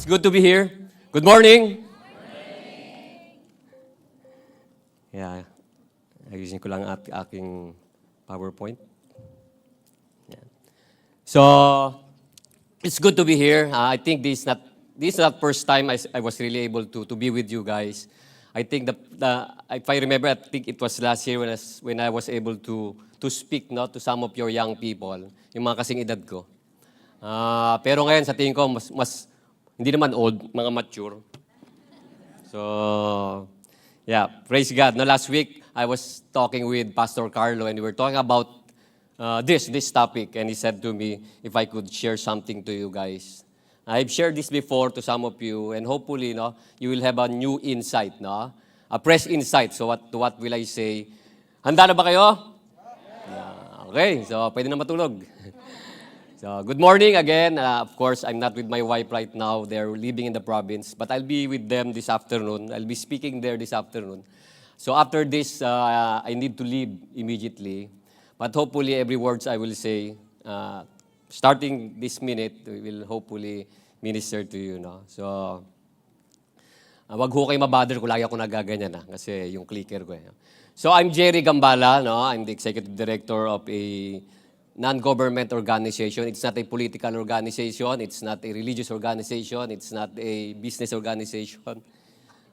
It's good to be here. Good morning. Yeah, ayusin ko lang aking PowerPoint. Yeah. So, it's good to be here. I think this is not first time I was really able to be with you guys. I think if I remember, I think it was last year when I was able to speak to some of your young people, yung mga kasing edad ko. Pero ngayon sa tingin ko mas hindi naman old, mga mature. So, yeah, praise God. No, last week I was talking with Pastor Carlo and we were talking about this topic, and he said to me if I could share something to you guys. I've shared this before to some of you, and hopefully, you will have a new insight, a fresh insight. So what will I say? Handa na ba kayo? Yeah, okay, so pwede na matulog. So good morning again. Of course, I'm not with my wife right now. They're living in the province, but I'll be with them this afternoon. I'll be speaking there this afternoon. So after this, I need to leave immediately. But hopefully, every words I will say, starting this minute, will hopefully minister to you. So, wag ho kayo mabother kung lagi ako nagaganyan kasi yung clicker ko. So I'm Jerry Gambala. I'm the executive director of a non-government organization. It's not a political organization. It's not a religious organization. It's not a business organization.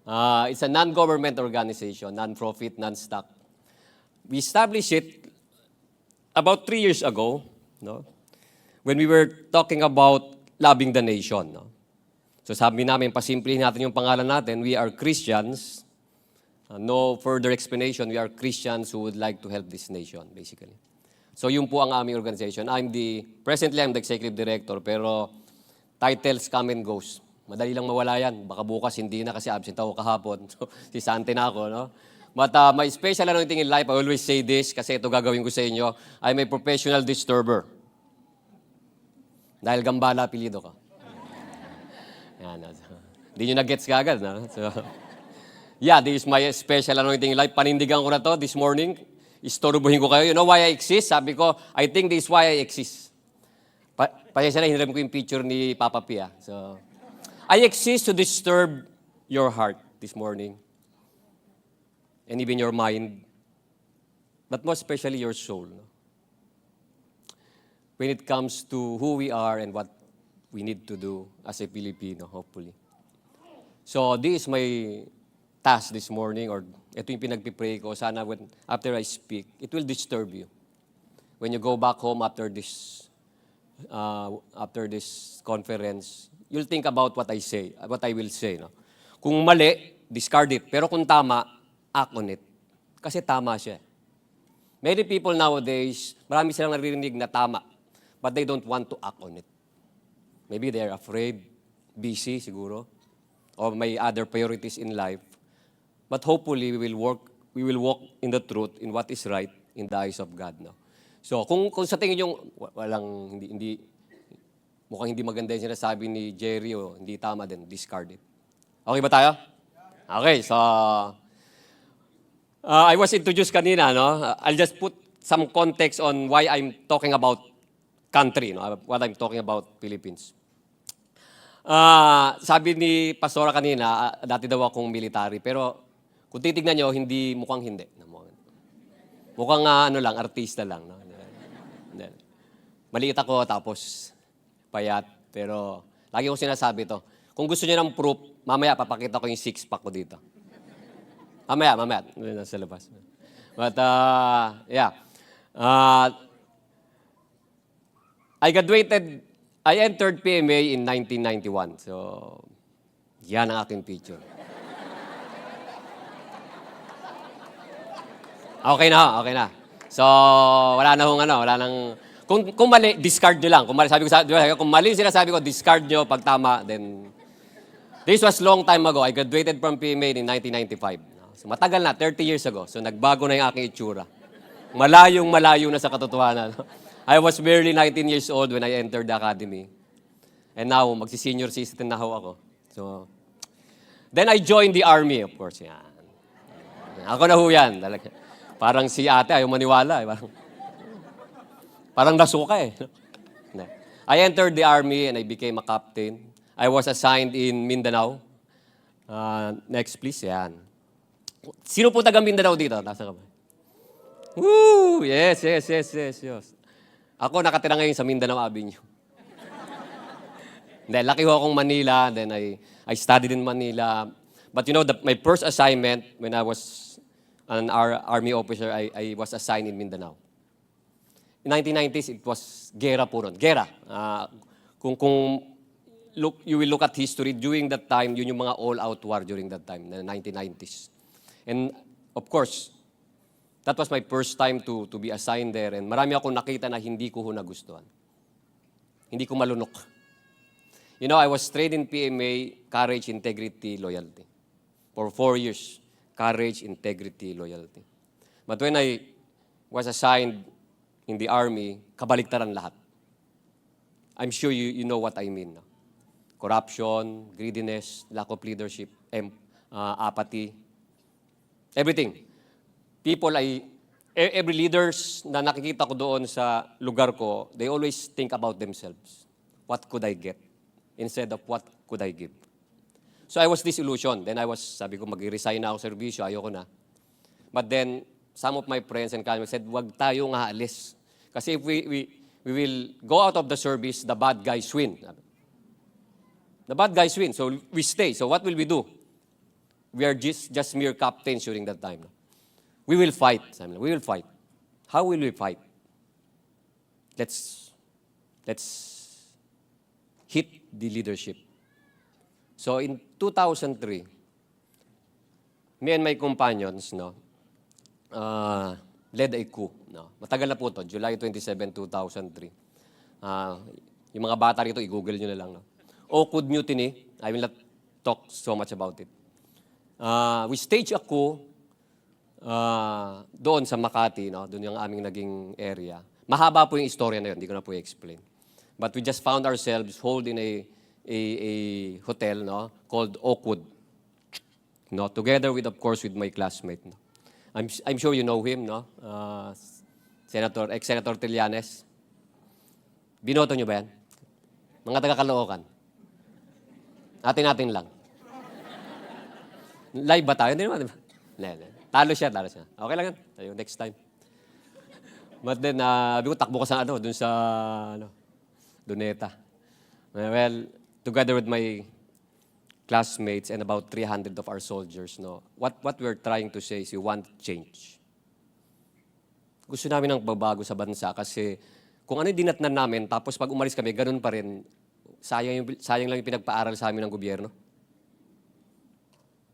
It's a non-government organization, non-profit, non-stock. We established it about 3 years ago, when we were talking about loving the nation. So sabi namin, pasimplihin natin yung pangalan natin, we are Christians. No further explanation, we are Christians who would like to help this nation, basically. So yun po ang aming organization. Presently I'm the executive director, pero titles come and goes. Madali lang mawala yan. Baka bukas hindi na kasi absent ako kahapon. So, si Sante na ako, But my special anointing in life, I always say this kasi ito gagawin ko sa inyo, I'm a professional disturber. Dahil Gambala, apelido ko. Yan. Hindi nyo na-gets kagad, So, yeah, this is my special anointing in life. Panindigan ko na to this morning. Istorbohin ko kayo. You know why I exist? Sabi ko, I think this is why I exist. Pasensya na, hiniram ko yung picture ni Papa P. So, I exist to disturb your heart this morning. And even your mind. But more especially your soul. When it comes to who we are and what we need to do as a Filipino, hopefully. So, this is my task this morning, or ito yung pinagpipray ko, sana after I speak, it will disturb you. When you go back home after this conference, you'll think about what I will say. Kung mali, discard it. Pero kung tama, act on it. Kasi tama siya. Many people nowadays, marami silang naririnig na tama, but they don't want to act on it. Maybe they're afraid, busy siguro, or may other priorities in life. But hopefully, we will walk in the truth, in what is right, in the eyes of God. So, kung sa tingin yung mukhang hindi maganda yung sinasabi ni Jerry o hindi tama din, discard it. Okay ba tayo? Okay, so, I was introduced kanina, I'll just put some context on why I'm talking about country, what I'm talking about Philippines. Sabi ni Pastora kanina, dati daw akong military, pero kung titignan nyo, mukhang hindi. Mukhang artista lang. Maliit ako, tapos payat. Pero lagi ko sinasabi to. Kung gusto niyo ng proof, mamaya papakita ko yung six-pack ko dito. Mamaya. Nasa labas. But, yeah. I entered PMA in 1991. So, yan ang aking picture. Okay na. So, wala nang, kung mali, discard nyo lang. Kung mali sinasabi ko, discard nyo. Pag tama, then, this was long time ago. I graduated from PMA in 1995. So, matagal na, 30 years ago. So, nagbago na yung aking itsura. Malayo na sa katotohanan. I was barely 19 years old when I entered the academy. And now, magsi-senior citizen na ako. So, then I joined the army, of course. Yan. Ako na ho yan. Talaga. Parang si ate, ayaw maniwala. Parang nasuka I entered the army and I became a captain. I was assigned in Mindanao. Next please, yan. Sino po taga Mindanao dito? Nasa ka ba? Woo! Yes, yes, yes, yes, yes. Ako nakatira ngayon sa Mindanao Avenue. Then, laki ho akong Manila, then I studied in Manila. But you know, my first assignment when I was an army officer, I was assigned in Mindanao. In 1990s, it was gera po nun. Gera. Kung you will look at history, during that time, yun yung mga all-out war during that time, the 1990s. And of course, that was my first time to be assigned there. And marami akong nakita na hindi ko ho nagustuhan. Hindi ko malunok. You know, I was trained in PMA, courage, integrity, loyalty. For 4 years, courage, integrity, loyalty. But when I was assigned in the army, kabaliktaran lahat. I'm sure you know what I mean. No? Corruption, greediness, lack of leadership, apathy, everything. Every leaders na nakikita ko doon sa lugar ko, they always think about themselves. What could I get? Instead of what could I give? So I was disillusioned. Then sabi ko, mag-resign na ako sa servisyo, ayoko na. But then, some of my friends and colleagues said, wag tayo nga alis. Kasi if we will go out of the service, the bad guys win. The bad guys win, so we stay. So what will we do? We are just mere captains during that time. We will fight. We will fight. How will we fight? Let's hit the leadership. So in 2003, me and my companions, led a coup. Matagal na po to, July 27, 2003. Yung mga bata rito, i-google nyo na lang. Oakwood Mutiny, I will not talk so much about it. We staged a coup doon sa Makati, doon yung aming naging area. Mahaba po yung istorya na yun, hindi ko na po i-explain. But we just found ourselves hold in a hotel called Oakwood. Together with, of course, with my classmate. I'm sure you know him, ex-Senator Trillanes. Binoto nyo ba yan? Mga taga-Caloocan. Natin lang. Live ba tayo? Hindi naman. Talo siya. Okay lang yan. Tayo, next time. But then, takbo ko sa dun sa Doneta. Well, together with my classmates and about 300 of our soldiers, what we're trying to say is we want change. Gusto namin ng babago sa bansa kasi kung ano yung dinatnan namin, tapos pag umalis kami, ganun pa rin, sayang lang yung pinagpaaral sa amin ng gobyerno.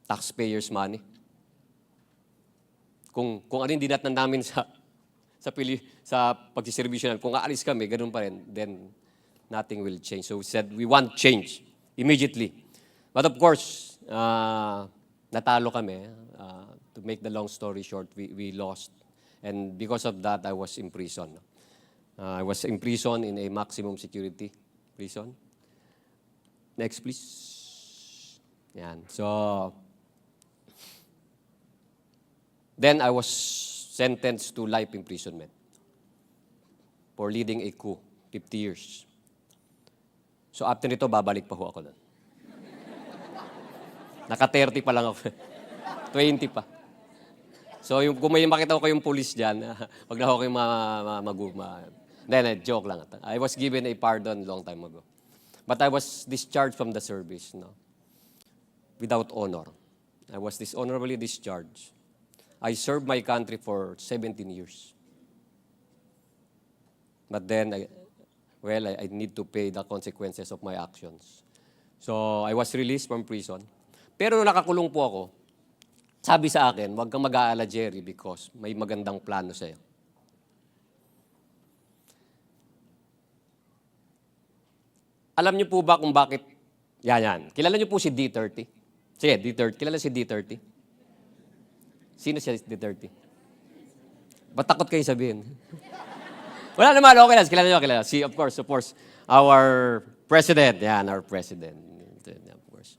Taxpayers' money. Kung ano yung dinatnan namin sa pagsiservisyo namin, kung aalis kami, ganun pa rin, then nothing will change. So we said, we want change immediately. But of course, natalo kami. To make the long story short, we lost. And because of that, I was in prison. I was in prison in a maximum security prison. Next, please. Yan. So, then I was sentenced to life imprisonment for leading a coup, 50 years. So after nito, babalik pa ho ako doon. Naka-30 pa lang ako. 20 pa. So kung may makita ko kayong pulis dyan, wag na ako kayong maguma. Then, joke lang. I was given a pardon long time ago. But I was discharged from the service, without honor. I was dishonorably discharged. I served my country for 17 years. But then, I need to pay the consequences of my actions. So, I was released from prison. Pero nung nakakulong po ako, sabi sa akin, huwag kang mag-aala, Jerry, because may magandang plano sa'yo. Alam niyo po ba kung bakit? Yan. Kilala niyo po si D30? Sige, D30. Kilala si D30? Sino siya si D30? Ba't takot kayo sabihin? Wala naman, okay lang. Kilala niyo. Si, of course, our president. Yan, our president. Of course.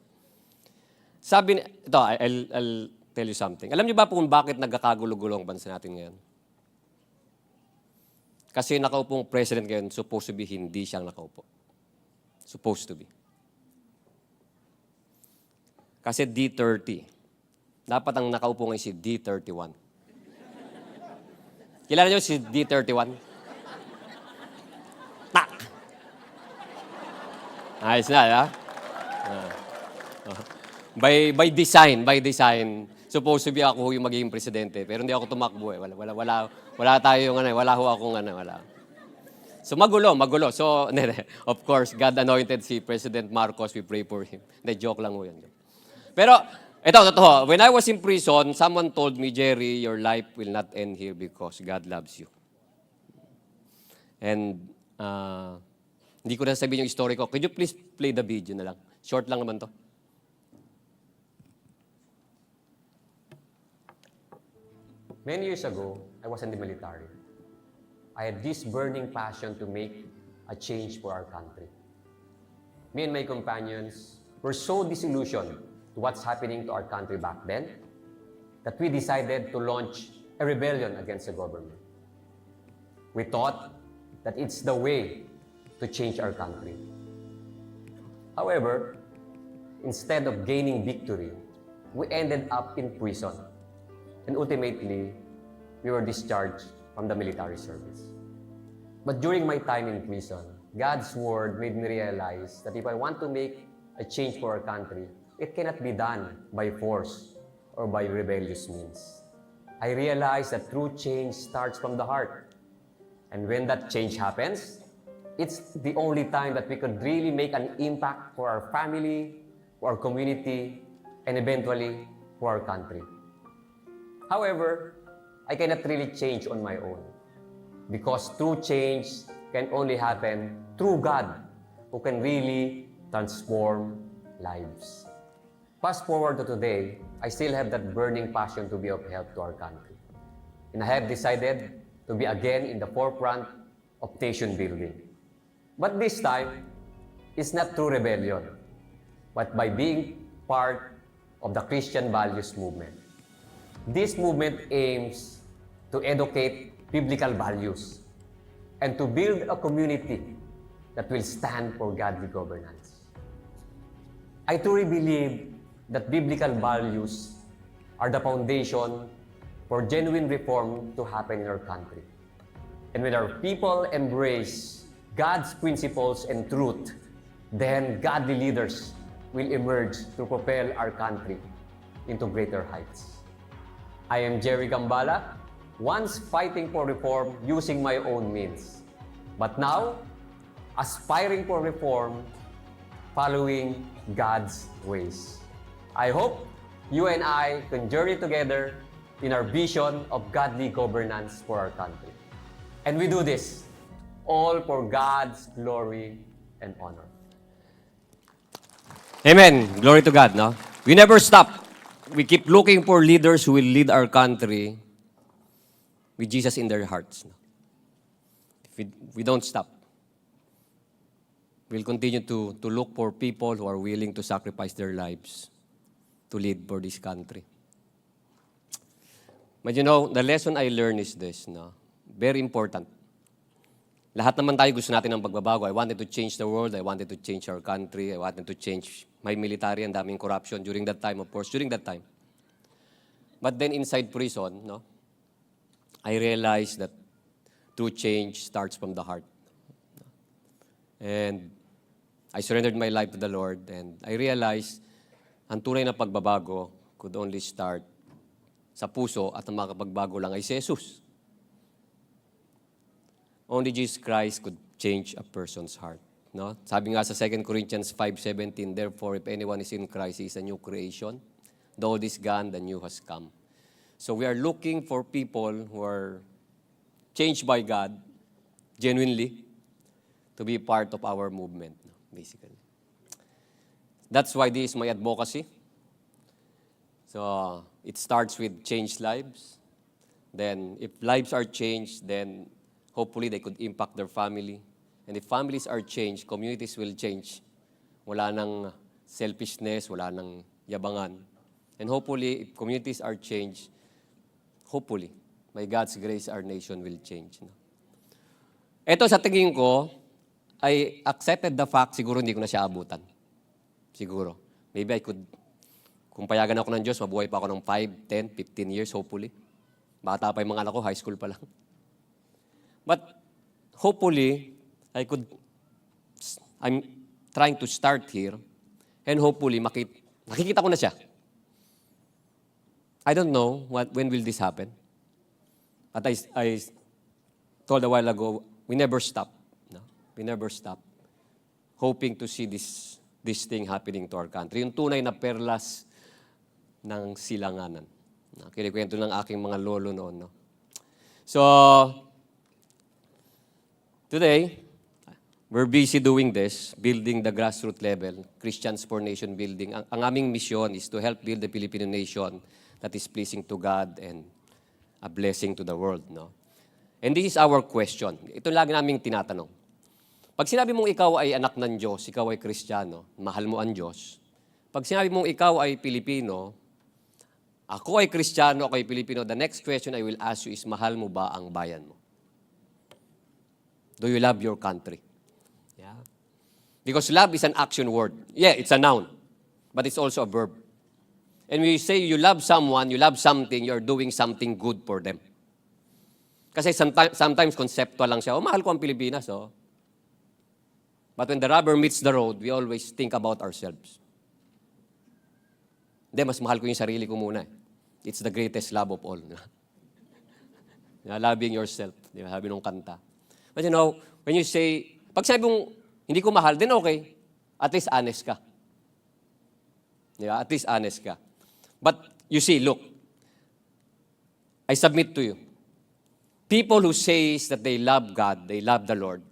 Sabi, ito, I'll tell you something. Alam niyo ba po kung bakit nagkakagulo-gulo ang bansa natin ngayon? Kasi nakaupong president ngayon, supposed to be hindi siyang nakaupo. Supposed to be. Kasi D30. Dapat ang nakaupo ngayon si D31. Kilala niyo si D31? Tak! Ayos na, ha? By design, supposed to be ako yung magiging presidente. Pero hindi ako tumakbo eh. Wala tayong wala ho akong wala. So magulo. So, of course, God anointed si President Marcos. We pray for him. Joke lang ho yan. Pero, ito, totoo. When I was in prison, someone told me, Jerry, your life will not end here because God loves you. And, hindi ko na sabihin yung story ko. Could you please play the video na lang? Short lang naman to. Many years ago, I was in the military. I had this burning passion to make a change for our country. Me and my companions were so disillusioned to what's happening to our country back then that we decided to launch a rebellion against the government. We thought that it's the way to change our country. However, instead of gaining victory, we ended up in prison. And ultimately, we were discharged from the military service. But during my time in prison, God's word made me realize that if I want to make a change for our country, it cannot be done by force or by rebellious means. I realized that true change starts from the heart. And when that change happens, it's the only time that we could really make an impact for our family, for our community, and eventually for our country. However, I cannot really change on my own because true change can only happen through God who can really transform lives. Fast forward to today, I still have that burning passion to be of help to our country. And I have decided to be again in the forefront of nation building. But this time, it's not through rebellion, but by being part of the Christian values movement. This movement aims to educate biblical values and to build a community that will stand for godly governance. I truly believe that biblical values are the foundation for genuine reform to happen in our country. And when our people embrace God's principles and truth, then godly leaders will emerge to propel our country into greater heights. I am Jerry Gambala, once fighting for reform using my own means, but now aspiring for reform following God's ways. I hope you and I can journey together in our vision of godly governance for our country. And we do this all for God's glory and honor. Amen. Glory to God, no? We never stop. We keep looking for leaders who will lead our country with Jesus in their hearts. No? We don't stop. We'll continue to look for people who are willing to sacrifice their lives to lead for this country. But you know, the lesson I learned is this, no? Very important. Lahat naman tayo gusto natin ng pagbabago. I wanted to change the world. I wanted to change our country. I wanted to change my military. Ang daming corruption during that time, of course, during that time. But then inside prison, no, I realized that true change starts from the heart. And I surrendered my life to the Lord, and I realized ang tunay na pagbabago could only start sa puso at ang makapagbago lang ay si Jesus. Only Jesus Christ could change a person's heart. No? Sabi nga sa 2 Corinthians 5:17, therefore, if anyone is in Christ, he is a new creation. The old is gone, the new has come. So we are looking for people who are changed by God, genuinely, to be part of our movement, no? Basically. That's why this is my advocacy. So it starts with changed lives. Then if lives are changed, then hopefully they could impact their family. And if families are changed, communities will change. Wala nang selfishness, wala nang yabangan. And hopefully, if communities are changed, hopefully, by God's grace, our nation will change. No? Ito sa tingin ko, I accepted the fact, siguro hindi ko na siya abutan. Siguro. Maybe I could Kung payagan ako ng Diyos, mabuhay pa ako ng 5, 10, 15 years, hopefully. Bata pa yung mga anak ko, high school pa lang. But hopefully, I'm trying to start here, and hopefully, makikita ko na siya. I don't know when will this happen. But I told a while ago, we never stop. No? We never stop hoping to see this thing happening to our country. Yung tunay na perlas ng silanganan. Kinikwento ng aking mga lolo noon. No? So, today, we're busy doing this, building the grassroots level, Christians for Nation building. Ang aming mission is to help build the Filipino nation that is pleasing to God and a blessing to the world. No? And this is our question. Ito lagi naming tinatanong. Pag sinabi mong ikaw ay anak ng Diyos, ikaw ay Kristiyano, mahal mo ang Diyos. Pag sinabi mong ikaw ay Pilipino, ako ay Kristiyano, ako ay Pilipino, the next question I will ask you is, mahal mo ba ang bayan mo? Do you love your country? Yeah. Because love is an action word. Yeah, it's a noun, but it's also a verb. And when you say you love someone, you love something, you're doing something good for them. Kasi sometimes conceptual lang siya, mahal ko ang Pilipinas, But when the rubber meets the road, we always think about ourselves. Hindi, mas mahal ko yung sarili ko muna. It's the greatest love of all. Loving yourself. Sabi nung kanta. But when you say, pag sabi mong, hindi ko mahal, then okay. At least honest ka. At least honest ka. But you see, look, I submit to you. People who say that they love God, they love the Lord,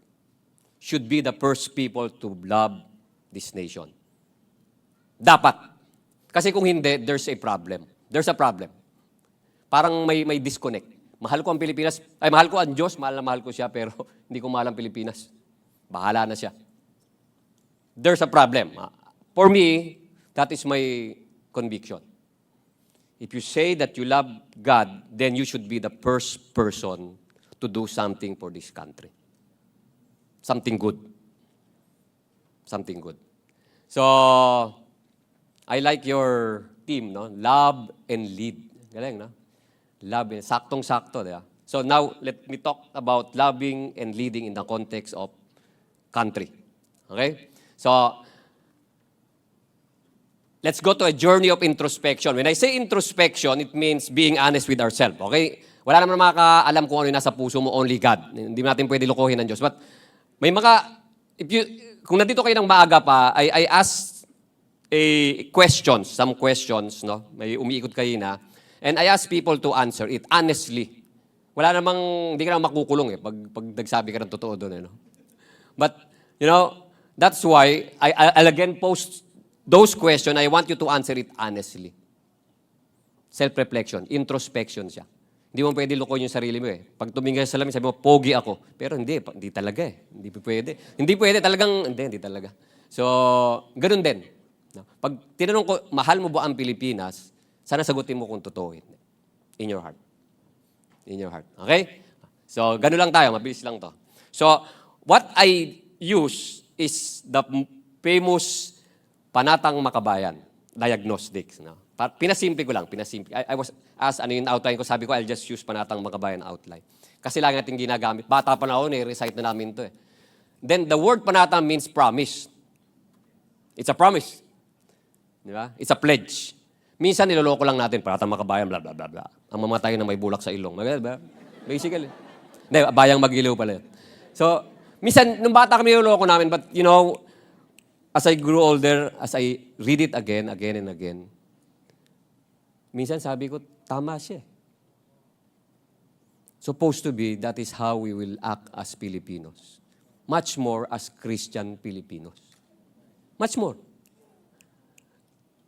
should be the first people to love this nation. Dapat. Kasi kung hindi, there's a problem. There's a problem. Parang may disconnect. Mahal ko ang Pilipinas, mahal ko ang Diyos, mahal na mahal ko siya, pero hindi ko mahal ang Pilipinas. Bahala na siya. There's a problem. For me, that is my conviction. If you say that you love God, then you should be the first person to do something for this country. Something good. Something good. So, I like your team, no? Love and lead. Galing, no? Love and saktong-sakto, diba? So now, let me talk about loving and leading in the context of country. Okay? So, let's go to a journey of introspection. When I say introspection, it means being honest with ourselves. Okay? Wala naman makakaalam kung ano yung nasa puso mo, only God. Hindi natin pwede lokohin ng Diyos. But may kung nandito kayo ng maaga pa, I ask some questions, no? May umiikot kayo na. And I ask people to answer it honestly. Wala namang, hindi ka naman makukulong pag nagsabi ka ng totoo doon. No? But, that's why I'll again post those questions. I want you to answer it honestly. Self-reflection, introspection siya. Hindi mo pwede lukoyin yung sarili mo Pag tumingin ka sa salamin, sabi mo, pogi ako. Pero hindi talaga Hindi pwede. Hindi pwede talagang, hindi talaga. So, ganun din. Pag tinanong ko, mahal mo ba ang Pilipinas? Sana sagutin mo kung totoo. In your heart. In your heart. Okay? So, ganun lang tayo. Mabilis lang to. So, what I use is the famous Panatang Makabayan diagnostics. Pinasimple ko lang. I was asked, yung outline ko, sabi ko, I'll just use Panatang Makabayan outline. Kasi lagi natin ginagamit. Bata pa na ako, recite na namin to Then, the word Panatang means promise. It's a promise. Di ba? It's a pledge. Minsan, niloloko lang natin, Panatang Makabayan, bla bla bla bla. Ang mamatay na may bulak sa ilong. Diba? Basically. Hindi, bayang magiliw pala yun. So, minsan, nung bata kami niloloko namin, but as I grew older, as I read it again and again, minsan sabi ko, tama siya. Supposed to be, that is how we will act as Filipinos. Much more as Christian Filipinos. Much more.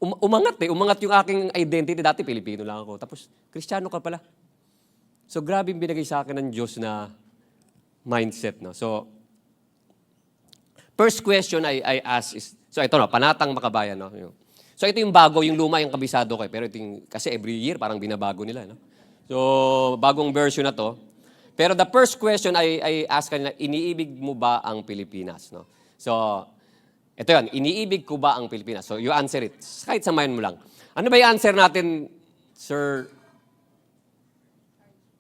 Umangat yung aking identity. Dati Pilipino lang ako. Tapos, Kristiyano ka pala. So, grabe yung binigay sa akin ng Diyos na mindset. No? So, first question I ask is, so ito Panatang Makabayan. No? So ito yung bago, yung luma yung kabisado ko. Pero ito kasi every year parang binabago nila. No? So bagong version na to. Pero the first question I ask kanina, iniibig mo ba ang Pilipinas? No? So, Ito yan, iniibig ko ba ang Pilipinas? So you answer it. Kahit samayan mo lang. Ano ba yung answer natin, Sir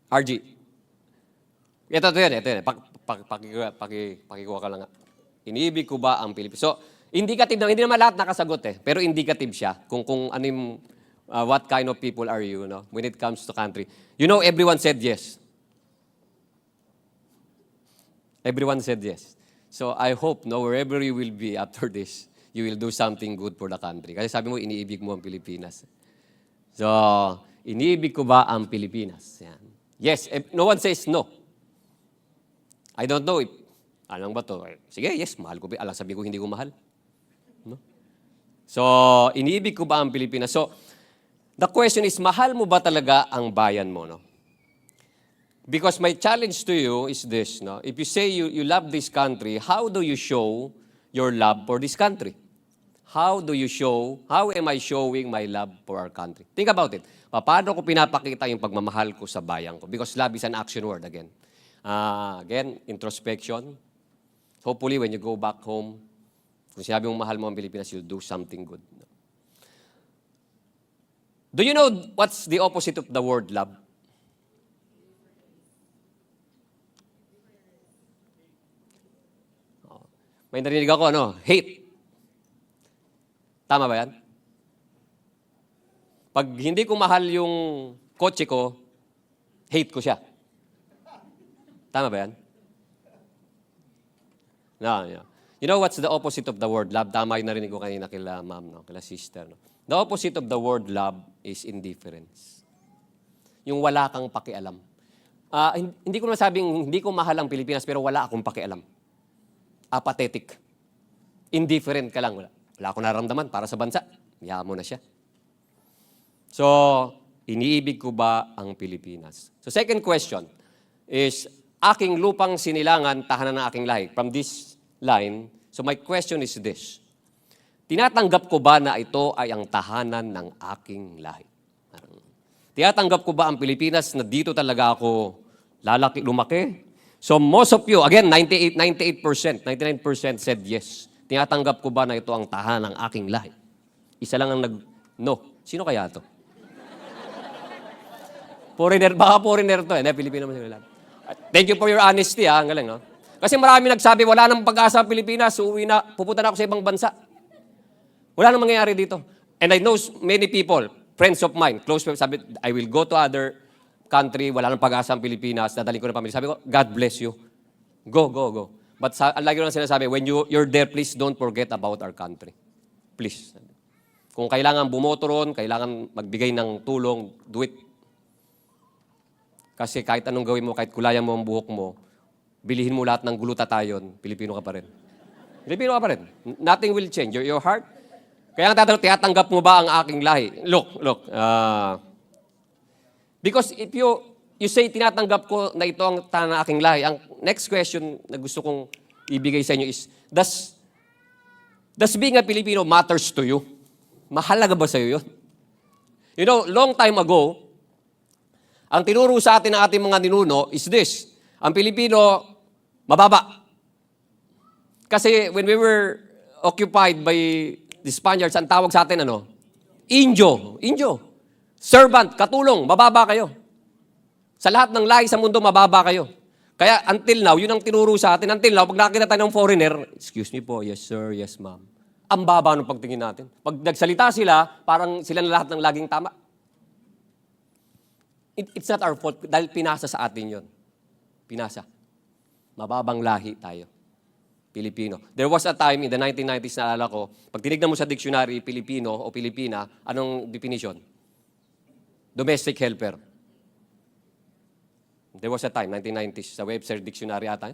RG? Ito yan. Pakikuha ka lang nga. Iniibig ko ba ang Pilipinas? So, indicative na, hindi naman lahat nakasagot pero indicative siya kung ano yung, what kind of people are you, no? When it comes to country. You know, everyone said yes. Everyone said yes. So, I hope, no, wherever you will be after this, you will do something good for the country. Kasi sabi mo, iniibig mo ang Pilipinas. So, iniibig ko ba ang Pilipinas? Yan. Yes, no one says no. I don't know if, alam ba to? Sige, yes, mahal ko. Alam, sabi ko, hindi ko mahal. No? So, iniibig ko ba ang Pilipinas? So, the question is, mahal mo ba talaga ang bayan mo, no? Because my challenge to you is this, no? If you say you love this country, how do you show your love for this country? How am I showing my love for our country? Think about it. Paano ko pinapakita yung pagmamahal ko sa bayan ko? Because love is an action word again. Again, introspection. Hopefully, when you go back home, kung sinabi mong mahal mo ang Pilipinas, you'll do something good. Do you know what's the opposite of the word love? May narinig ako, hate. Tama ba yan? Pag hindi ko mahal yung kotse ko, hate ko siya. Tama ba yan? No. You know what's the opposite of the word love? Tama yung narinig ko kanina kila ma'am, no? Kila sister. No? The opposite of the word love is indifference. Yung wala kang pakialam. Hindi ko masabing hindi ko mahal ang Pilipinas pero wala akong pakialam. Apathetic. Indifferent ka lang. Wala akong nararamdaman para sa bansa. Hayaan mo na siya. So, iniibig ko ba ang Pilipinas? So, second question is, aking lupang sinilangan, tahanan ng aking lahi. From this line, so my question is this. Tinatanggap ko ba na ito ay ang tahanan ng aking lahi? Tinatanggap ko ba ang Pilipinas na dito talaga ako lumaki? So most of you, again, 98%, 99% said yes. Tinatanggap ko ba na ito ang tahanan ng aking lahi? Isa lang ang no. Sino kaya ito? Foreigner, baka foreigner to Pilipino mo sila. Thank you for your honesty, Ang galing, no? Kasi marami nagsabi, wala nang pag-asa ang Pilipinas, uuwi na, pupunta na ako sa ibang bansa. Wala nang mangyayari dito. And I know many people, friends of mine, close friends, sabi, I will go to other country, wala nang pag-asa ang Pilipinas, dadaling ko na pamilya. Sabi ko, God bless you. Go. But lagi ko lang sinasabi, when you're there, please don't forget about our country. Please. Kung kailangan bumoto ron, kailangan magbigay ng tulong, do it. Kasi kahit anong gawin mo, kahit kulayan mo ang buhok mo, bilihin mo lahat ng glutatayon, Pilipino ka pa rin. Pilipino ka pa rin. Nothing will change. Your heart. Kaya ang tatanong, tiyatanggap mo ba ang aking lahi? Look. Because if you say, tinatanggap ko na ito ang tahanan ng aking lahi, ang next question na gusto kong ibigay sa inyo is, does being a Filipino matters to you? Mahalaga ba sa iyo yun? You know, long time ago, ang tinuro sa atin ng ating mga ninuno is this. Ang Pilipino, mababa. Kasi when we were occupied by the Spaniards, ang tawag sa atin, Indio. Servant, katulong, mababa kayo. Sa lahat ng lahi sa mundo, mababa kayo. Kaya until now, yun ang tinuro sa atin. Until now, pag nakita tayo ng foreigner, excuse me po, yes sir, yes ma'am. Ang baba ng pagtingin natin. Pag nagsalita sila, parang sila na lahat ng laging tama. It's not our fault, dahil pinasa sa atin yun. Pinasa. Mababang lahi tayo. Pilipino. There was a time in the 1990s na alala ko, pag tinignan mo sa dictionary, Pilipino o Pilipina, anong definition? Domestic helper. There was a time, 1990s, sa Webster Dictionary ata.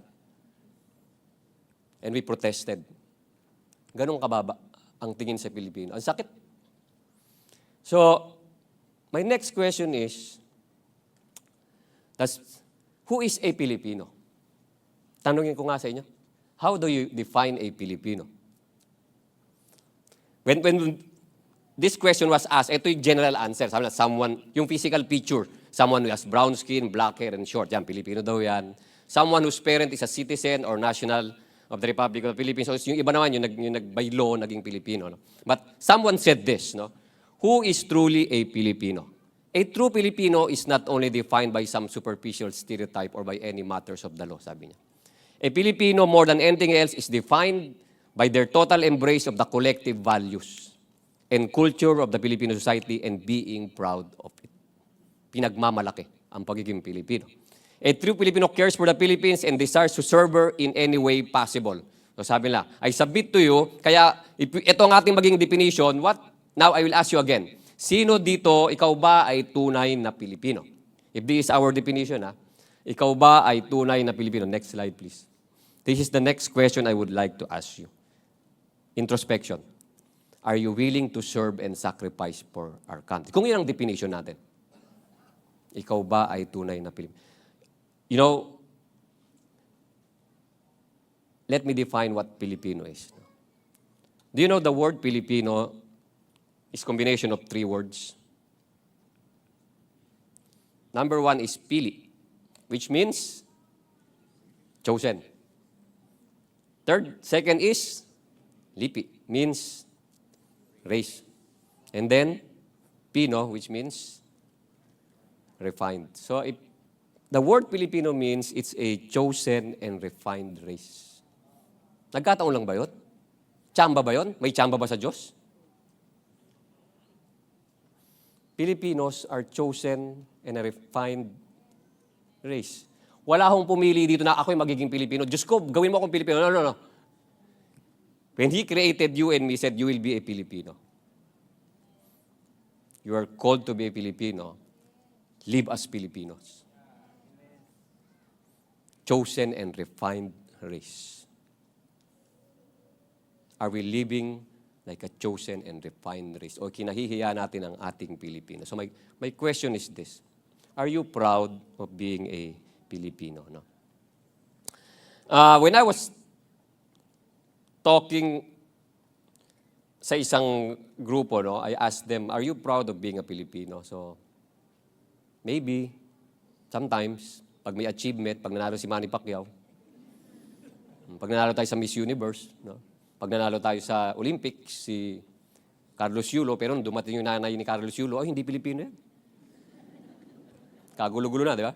And we protested. Ganong kababa ang tingin sa Pilipino. Ang sakit. So, my next question is, who is a Filipino? Tanungin ko nga sa inyo. How do you define a Filipino? When this question was asked, ito yung general answer. Sabi na, someone, yung physical picture, someone who has brown skin, black hair, and short. Yan, Pilipino daw yan. Someone whose parent is a citizen or national of the Republic of the Philippines. So yung iba naman, yung by law, naging Pilipino. No? But someone said this, no? Who is truly a Filipino? A true Filipino is not only defined by some superficial stereotype or by any matters of the law, sabi niya. A Filipino, more than anything else, is defined by their total embrace of the collective values and culture of the Filipino society and being proud of it. Pinagmamalaki ang pagiging Pilipino. A true Filipino cares for the Philippines and desires to serve her in any way possible. So sabi nila, I submit to you, kaya ito ang ating maging definition. Now I will ask you again. Sino dito, ikaw ba ay tunay na Pilipino? If this is our definition, ikaw ba ay tunay na Pilipino? Next slide, please. This is the next question I would like to ask you. Introspection. Are you willing to serve and sacrifice for our country? Kung yun ang definition natin. Ikaw ba ay tunay na Pilipino? You know, let me define what Filipino is. Do you know the word Filipino is combination of 3 words? Number 1 is pili, which means chosen. Second is lipi, means race. And then Pino, which means refined. So the word Filipino means it's a chosen and refined race. Nagkataon lang ba yun? Tsamba ba yun? May tsamba ba sa Diyos? Filipinos are chosen and a refined race. Wala akong pumili dito na ako'y magiging Pilipino. Diyos ko, gawin mo akong Pilipino. No. When He created you and me, said, you will be a Filipino. You are called to be a Filipino. Live as Filipinos. Chosen and refined race. Are we living like a chosen and refined race? O kinahihiya natin ang ating Pilipino? So my question is this. Are you proud of being a Filipino? No? When I was talking sa isang grupo, no, I asked them, are you proud of being a Filipino? So, maybe, sometimes, pag may achievement, pag nanalo si Manny Pacquiao, pag nanalo tayo sa Miss Universe, no? Pag nanalo tayo sa Olympics, si Carlos Yulo, pero nung dumating yung nanay ni Carlos Yulo, hindi Pilipino yan. Kagulo-gulo na, di ba?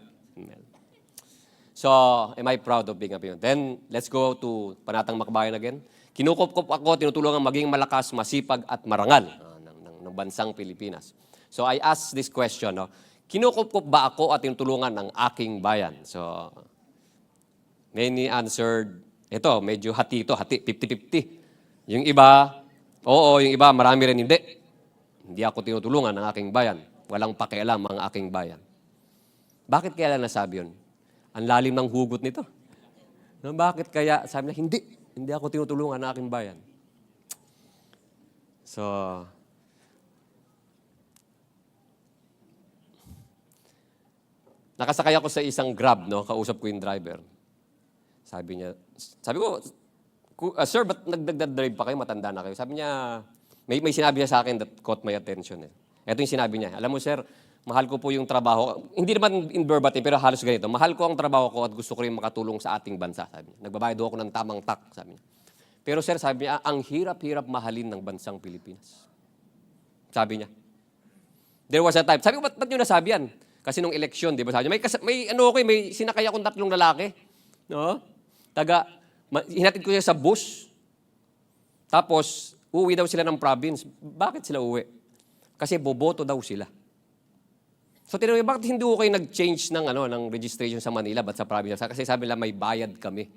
So, am I proud of being a Filipino? Then, let's go to Panatang Makabayan again. Kinukop-kop ako, tinutulungan maging malakas, masipag at marangal ng bansang Pilipinas. So, I asked this question, no? Kinukop-kop ba ako at tinutulungan ng aking bayan? So, many answered, ito, medyo hati, 50-50. Yung iba, oo, yung iba, marami rin hindi. Hindi ako tinutulungan ng aking bayan. Walang pakialam ang aking bayan. Bakit kaya lang nasabi yun? Ang lalim ng hugot nito. No, bakit kaya sabi na, hindi ako tinutulungan ng aking bayan. So, nakasakay ako sa isang Grab, no? Kausap ko yung driver. Sabi ko, sir, ba't nagdadrive pa kayo? Matanda na kayo. Sabi niya, may sinabi niya sa akin that caught my attention. Ito yung sinabi niya. Alam mo, sir, mahal ko po yung trabaho. Hindi naman in verbatim, pero halos ganito. Mahal ko ang trabaho ko at gusto ko rin makatulong sa ating bansa. Sabi niya. Nagbabayad ako ng tamang tak, sabi niya. Pero sir, sabi niya, ang hirap-hirap mahalin ng bansang Pilipinas. Sabi niya. There was a time. Sabi ko, ba't niyo nasabi yan? Kasi nung eleksyon, di ba sabi niya, may sinakay akong 3 lalaki. No? Hinatid ko siya sa bus. Tapos, uuwi daw sila ng province. Bakit sila uuwi? Kasi boboto daw sila. So, tinanong niya, bakit hindi ko kayo nag-change ng registration sa Manila, ba't sa province? Kasi sabi nila, may bayad kami.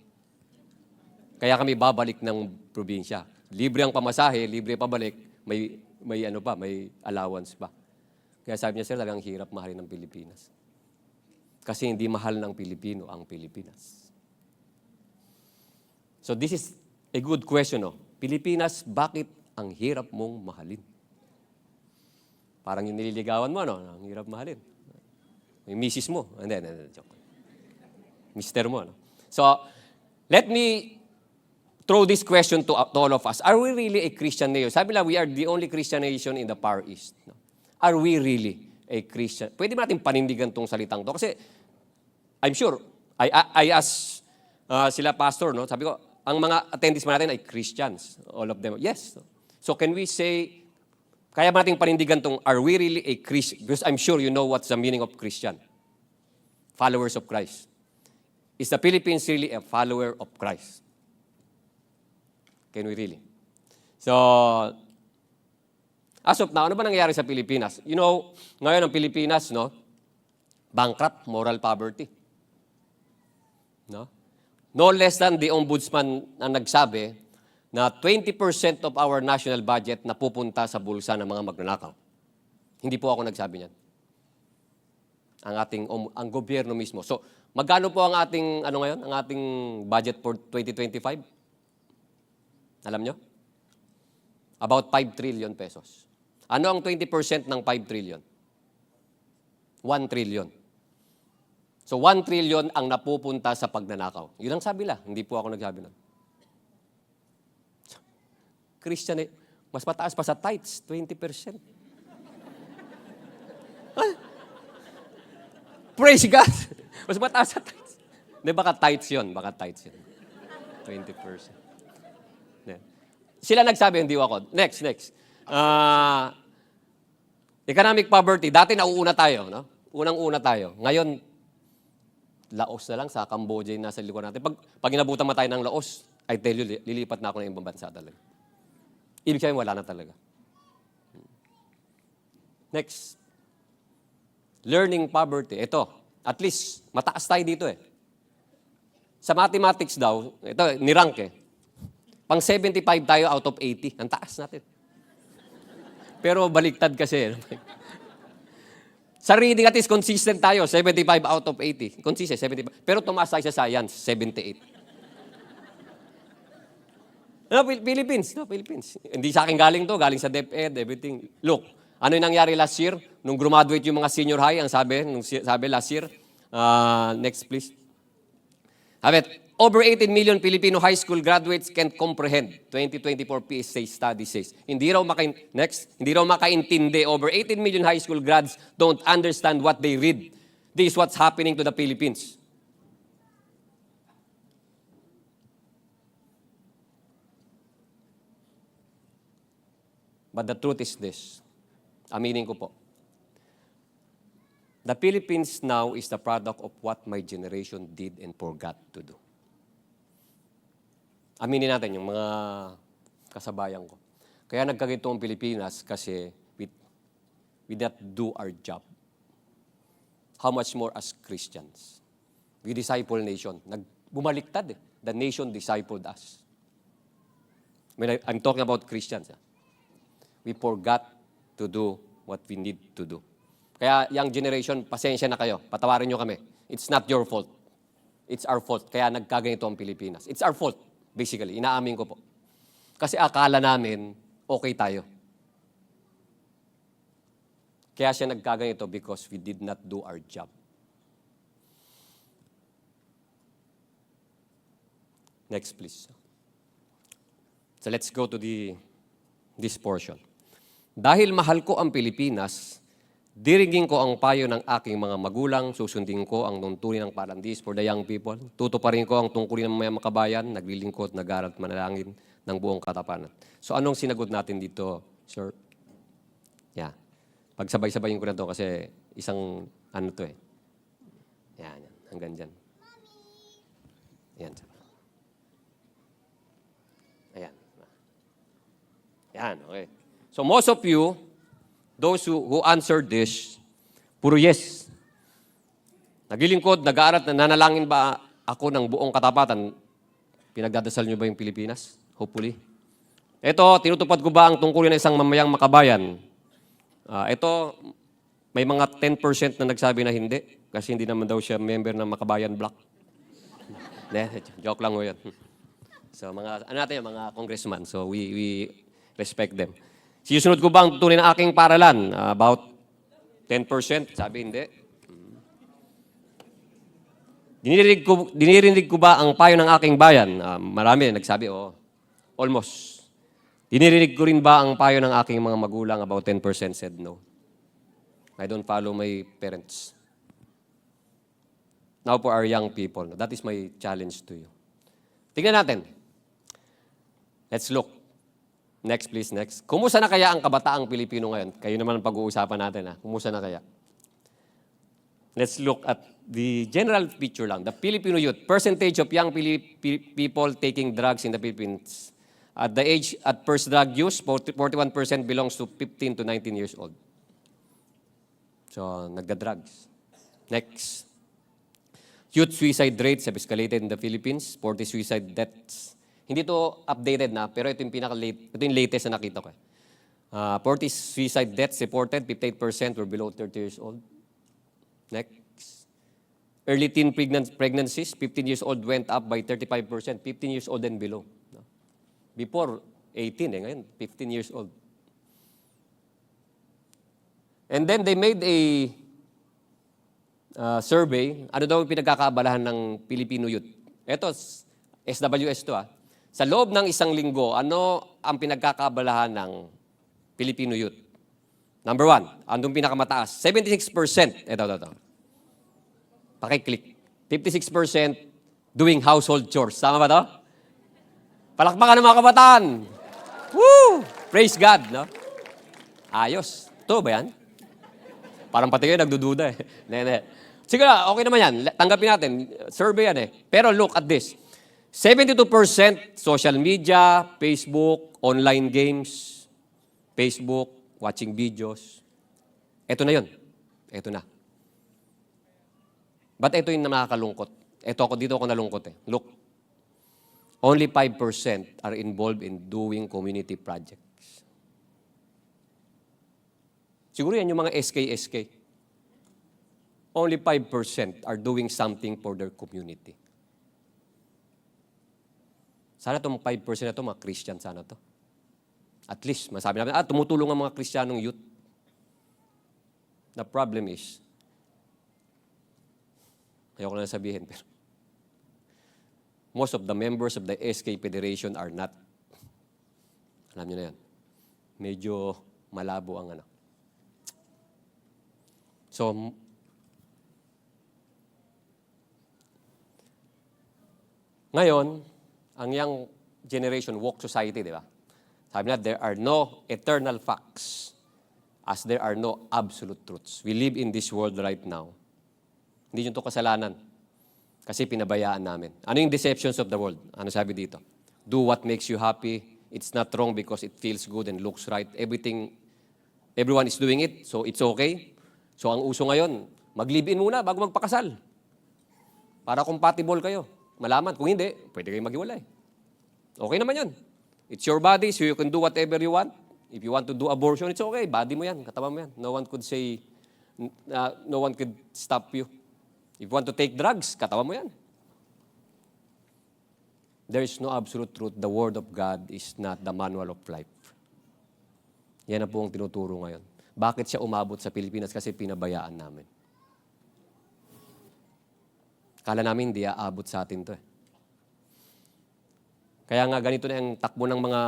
Kaya kami babalik ng probinsya. Libre ang pamasahe, libre pabalik, may allowance pa. Kaya sabi niya, sir, talagang hirap mahalin ng Pilipinas. Kasi hindi mahal ng Pilipino ang Pilipinas. So this is a good question, no? Pilipinas, bakit ang hirap mong mahalin? Parang yung nililigawan mo, no? Ang hirap mahalin. May misis mo. Hindi, joke. Mister mo, no? So, let me throw this question to all of us. Are we really a Christian nation? Sabi lang, we are the only Christian nation in the Far East. No? Are we really a Christian? Pwede ba natin panindigan tong salitang to? Kasi, I'm sure, I asked sila pastor, no? Sabi ko, ang mga attendees natin ay Christians. All of them. Yes. So can we say, kaya ba nating panindigan tong, are we really a Christian? Because I'm sure you know what's the meaning of Christian. Followers of Christ. Is the Philippines really a follower of Christ? Can we really? So, as of now, ano ba nangyayari sa Pilipinas? You know, ngayon ang Pilipinas, no, bankrupt, moral poverty. No? No less than the ombudsman ang nagsabi na 20% of our national budget na pupunta sa bulsa ng mga magnanakaw. Hindi po ako nagsabi niyan. Ang gobyerno mismo. So, magkano po ang ating ang ating budget for 2025? Alam nyo? About 5 trillion pesos. Ano ang 20% ng 5 trillion? 1 trillion. So 1 trillion ang napupunta sa pagnanakaw. Yun ang sabi lang, hindi po ako nagsabi nun. Christian, mas mataas pa sa tithes, 20%. Praise God! Mas mataas sa tithes. Hindi, baka tithes yun. 20%. Sila nagsabi, hindi ako. Next. Economic poverty. Dati nauuna tayo, no? Unang-una tayo. Ngayon, Laos na lang sa Cambodia yung nasa likuran natin. Pag inabutan mo tayo ng Laos, I tell you, lilipat na ako ng ibang bansa talaga. Ibig sabihin, wala na talaga. Next. Learning poverty. Ito, at least, mataas tayo dito eh. Sa mathematics daw, ito, nirank eh. Pang 75 tayo out of 80. Ang taas natin. Pero baliktad kasi. Sa reading at least consistent tayo, 75 out of 80. Consistent, 75. Pero tumaas tayo sa science, 78. Philippines. Hindi sa akin galing to, galing sa DepEd, everything. Look, ano yung nangyari last year? Nung graduate yung mga senior high, ang sabi last year, next please. Over 18 million Filipino high school graduates can't comprehend. 2024 PSA study says. Hindi raw makaintindi. Over 18 million high school grads don't understand what they read. This is what's happening to the Philippines. But the truth is this. Aminin ko po. The Philippines now is the product of what my generation did and forgot to do. Aminin natin yung mga kasabayan ko. Kaya nagkagito ang Pilipinas kasi we did not do our job. How much more as Christians? We disciple nation. Bumaliktad eh. The nation discipled us. I'm talking about Christians. We forgot to do what we need to do. Kaya young generation, pasensya na kayo. Patawarin nyo kami. It's not your fault. It's our fault. Kaya nagkaganito ang Pilipinas. It's our fault, basically. Inaamin ko po. Kasi akala namin, okay tayo. Kaya siya nagkaganito because we did not do our job. Next, please. So let's go to this portion. Dahil mahal ko ang Pilipinas, dirigin ko ang payo ng aking mga magulang, susundin ko ang tuntunin ng parandis for the young people, tutuparin ko ang tungkulin ng mga makabayan, naglilingkod, nag-aaral at manalangin ng buong katapanan. So anong sinagot natin dito, sir? Yeah. Pagsabay-sabayin ko na to kasi isang to eh. Yan. Hanggang dyan. Yan. Ayan. Yan, okay. So most of you, those who answered this, puro yes. Naglilingkod, nag-aaral, nananalangin ba ako ng buong katapatan? Pinagdadasal niyo ba yung Pilipinas? Hopefully. Ito, tinutupad ko ba ang tungkulin ng isang mamayang makabayan? Ito, may mga 10% na nagsabi na hindi kasi hindi naman daw siya member ng Makabayan Block. Joke lang mo yun. So, mga congressman. So, we respect them. Sinusunod ko ba ang tunay na aking paralan? About 10%? Sabi, hindi. Dinirinig ko ba ang payo ng aking bayan? Marami nagsabi, oo. Almost. Dinirinig ko rin ba ang payo ng aking mga magulang? About 10% said no. I don't follow my parents. Now for our young people, that is my challenge to you. Tingnan natin. Let's look. Next, please, next. Kumusta na kaya ang kabataang Pilipino ngayon? Kayo naman ang pag-uusapan natin. Kumusta na kaya? Let's look at the general picture lang. The Filipino youth. Percentage of young people taking drugs in the Philippines. At the age at first drug use, 41% belongs to 15 to 19 years old. So, nagda-drugs. Next. Youth suicide rates have escalated in the Philippines. 40 suicide deaths. Hindi to updated na, pero ito yung ito yung latest na nakita ko. 40 suicide deaths reported, 58% were below 30 years old. Next. Early teen pregnancies, 15 years old went up by 35%, 15 years old and below. Before, 18 ngayon, 15 years old. And then they made a survey, ano daw yung pinagkakaabalahan ng Filipino youth. Ito, SWS to Sa loob ng isang linggo, ano ang pinagkakaabalahan ng Filipino youth? Number 1, andong pinakamataas, 76%. Ito. Pakiclick. 56% doing household chores. Tama ba to? Palakpakan ng mga kabataan. Woo! Praise God, no? Ayos. Ito ba yan? Parang pati kayo nagdududa Nene. Sige na, okay naman yan. Tanggapin natin. Survey yan Pero look at this. 72% social media, Facebook, online games, Facebook, watching videos. Ito na yun. Ito na. But ito yung nakakalungkot. Dito ako nalungkot Look, only 5% are involved in doing community projects. Siguro yan yung mga SK. Only 5% are doing something for their community. Sana itong 5% na ito, mga Christian sana to. At least, masabi namin, tumutulong ang mga Kristiyanong youth. The problem is, ayoko na sabihin, pero most of the members of the SK Federation are not. Alam niyo na yan. Medyo malabo ang So, ngayon, ang young generation, woke society, di ba? Sabi na, there are no eternal facts as there are no absolute truths. We live in this world right now. Hindi yun to kasalanan. Kasi pinabayaan namin. Ano yung deceptions of the world? Ano sabi dito? Do what makes you happy. It's not wrong because it feels good and looks right. Everyone is doing it, so it's okay. So ang uso ngayon, mag-live-in muna bago magpakasal. Para compatible kayo. Malaman. Kung hindi, pwede kayong maghiwalay. Okay naman yun. It's your body, so you can do whatever you want. If you want to do abortion, it's okay. Body mo yan, katawan mo yan. No one could say, no one could stop you. If you want to take drugs, katawan mo yan. There is no absolute truth. The Word of God is not the manual of life. Yan na po ang tinuturo ngayon. Bakit siya umabot sa Pilipinas? Kasi pinabayaan namin. Kala namin hindi aabot sa atin to Kaya nga ganito na ang takbo ng mga,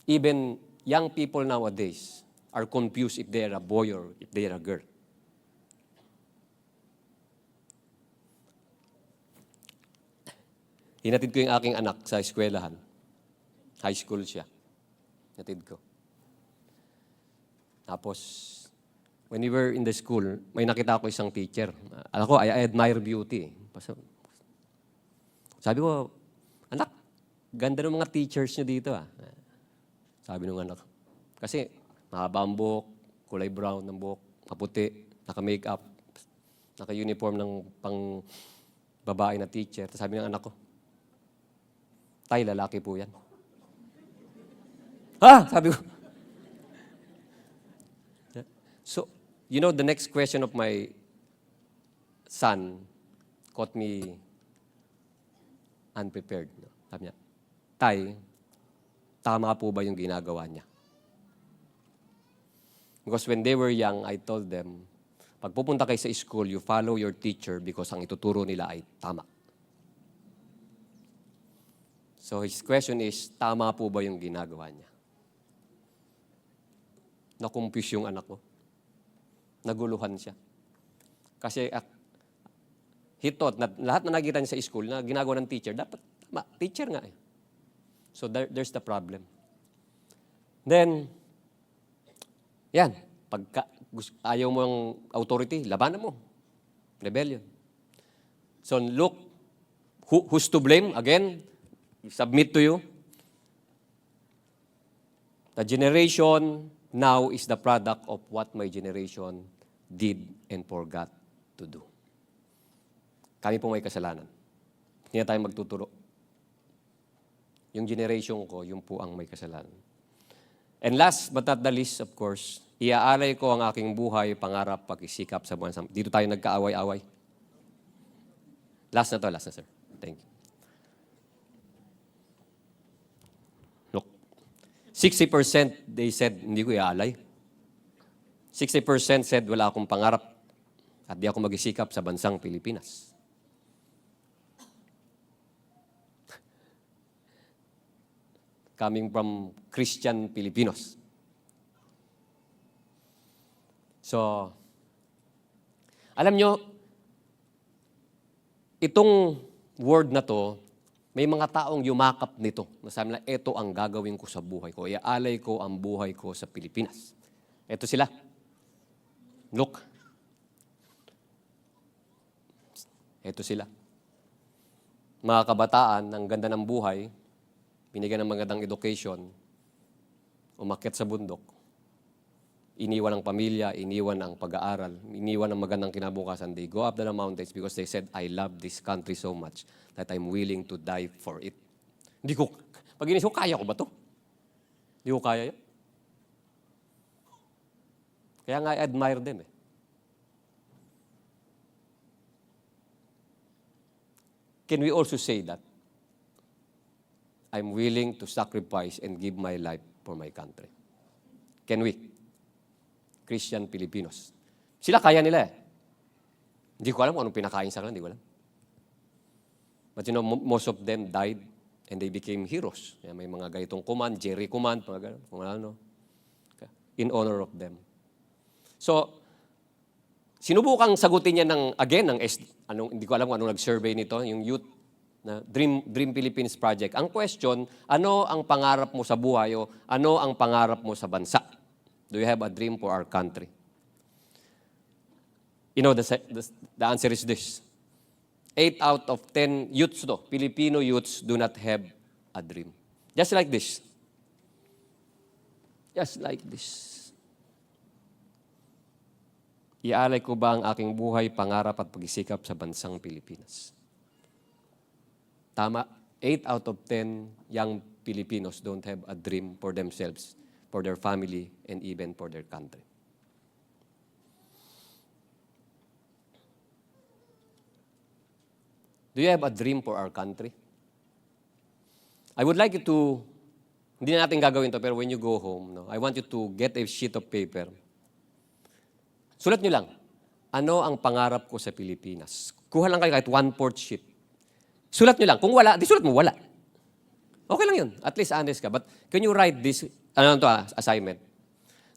even young people nowadays are confused if they're a boy or if they're a girl. Hinatid ko yung aking anak sa eskwelahan. High school siya. Hinatid ko. Tapos, when we were in the school, may nakita ko isang teacher. Alam ko, I admire beauty. Sabi ko, anak, ganda ng mga teachers nyo dito Sabi ng anak. Kasi, mahaba ang buhok, kulay brown ng buhok, kaputi, naka-makeup, naka-uniform ng pang babae na teacher. Tapos sabi ng anak ko, tay, lalaki po yan. Sabi ko. So, the next question of my son caught me unprepared. Sabi niya, tay, tama po ba yung ginagawa niya? Because when they were young, I told them, pag pupunta kayo sa school, you follow your teacher because ang ituturo nila ay tama. So his question is, tama po ba yung ginagawa niya? Na-confuse yung anak ko. Naguluhan siya. Kasi he thought na lahat na nakikita niya sa school na ginagawa ng teacher, dapat tama. Teacher nga So there's the problem. Then, yan, pagka ayaw mo ng authority, labanan mo. Rebellion. So look, who's to blame? Again, submit to you. The generation now is the product of what my generation did and forgot to do. Kami po may kasalanan. Hindi na tayo magtuturo. Yung generation ko, yung po ang may kasalanan. And last but not the least, of course, iaalay ko ang aking buhay, pangarap, pagsisikap sa buwan. Dito tayo nagkaaway-away. Last na, sir. Thank you. Look, 60% they said, hindi ko iaalay. 60% said, wala akong pangarap at di ako magsisikap sa bansang Pilipinas. Coming from Christian Filipinos. So, alam nyo, itong word na to, may mga taong yumakap nito. Nasabi na, ito ang gagawin ko sa buhay ko. Iaalay ko ang buhay ko sa Pilipinas. Ito sila. Look. Ito sila. Mga kabataan, ang ganda ng buhay, binigyan ng magandang education, umakyat sa bundok, iniwan ang pamilya, iniwan ang pag-aaral, iniwan ang magandang kinabukasan. They go up the mountains because they said, I love this country so much that I'm willing to die for it. Hindi ko, pag inisip ko, kaya ko ba to? Hindi ko kaya yun. Kaya nga, I admire them eh. Can we also say that? I'm willing to sacrifice and give my life for my country. Can we? Christian Filipinos. Sila kaya nila eh. Hindi ko alam kung anong pinakain sa kanila, hindi ko alam. But you know, most of them died and they became heroes. May mga ganitong command, Jerry command, mga kung ano. In honor of them. So, sinubukang sagutin niya hindi ko alam kung anong nag-survey nito, yung youth na Dream Philippines Project. Ang question, ano ang pangarap mo sa buhay o ano ang pangarap mo sa bansa? Do you have a dream for our country? You know, the answer is this. 8 out of 10 youths, Filipino youths do not have a dream. Just like this. Just like this. Iaalay ko ba ang aking buhay, pangarap at pagsisikap sa bansang Pilipinas? Tama, 8 out of 10 young Filipinos don't have a dream for themselves, for their family, and even for their country. Do you have a dream for our country? I would like you to, hindi na natin gagawin to, pero when you go home, I want you to get a sheet of paper. Sulat nyo lang, ano ang pangarap ko sa Pilipinas? Kuha lang kayo kahit 1/4 sheet. Sulat nyo lang. Kung wala, di sulat mo, wala. Okay lang yun. At least honest ka. But can you write this, assignment?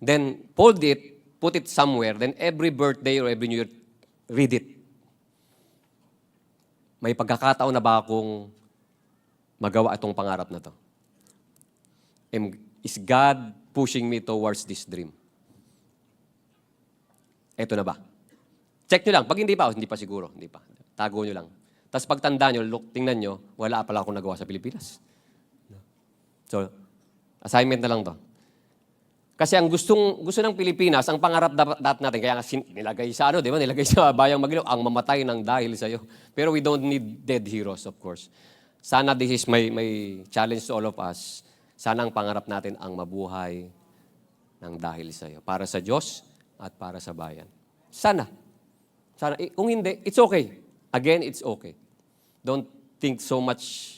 Then fold it, put it somewhere, then every birthday or every New Year, read it. May pagkakataon na ba akong magawa itong pangarap na to? Is God pushing me towards this dream? Eto na ba? Check nyo lang. Pag hindi pa siguro. Hindi pa. Tago nyo lang. Tapos pagtanda nyo, tingnan nyo, wala pala akong nagawa sa Pilipinas. So, assignment na lang to. Kasi ang gusto ng Pilipinas, ang pangarap dapat natin, kaya nga nilagay sa di ba? Nilagay sa Bayang Maginoo, ang mamatay ng dahil sa iyo. Pero we don't need dead heroes, of course. Sana this is my challenge to all of us. Sana ang pangarap natin ang mabuhay ng dahil sa iyo. Para sa Diyos at para sa bayan. Sana. Kung hindi, it's okay. Again, it's okay. Don't think so much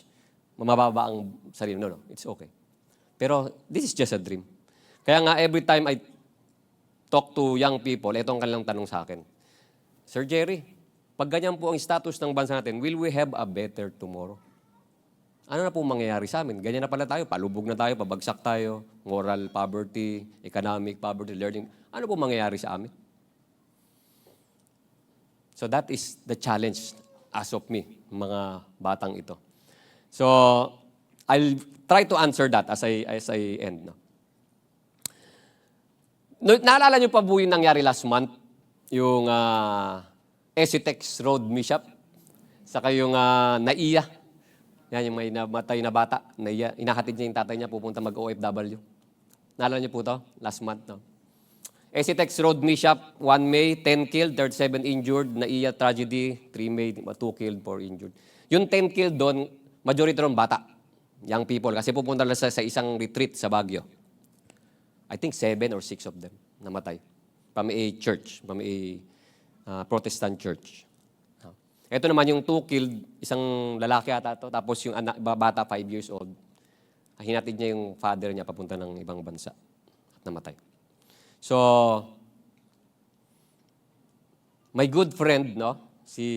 mababa ang sarili. No, it's okay. Pero this is just a dream. Kaya nga, every time I talk to young people, ito ang kanilang tanong sa akin. Sir Jerry, pag ganyan po ang status ng bansa natin, will we have a better tomorrow? Ano na po mangyayari sa amin? Ganyan na pala tayo, palubog na tayo, pabagsak tayo, moral poverty, economic poverty, learning. Ano po mangyayari sa amin? So that is the challenge as of me, mga batang ito. So, I'll try to answer that as I end. No? Naalala niyo pa po yung nangyari last month? Yung Esitex Road mishap? Saka yung NAIA. Yan, yung may namatay na bata. NAIA. Inahatid niya yung tatay niya pupunta mag-OFW. Naalala niyo po to? Last month, no? Esitex Road mishap, 1 May, 10 killed, 37 injured. NAIA tragedy, 3 May, 2 killed, 4 injured. Yung 10 killed doon, majority ron bata. Young people. Kasi pupunta lang sa isang retreat sa Baguio. I think 7 or 6 of them namatay. From a church, from a Protestant church. Ito naman yung 2 killed, isang lalaki ata to, tapos yung bata 5 years old. Hinatid niya yung father niya papunta ng ibang bansa at namatay. So, my good friend, no,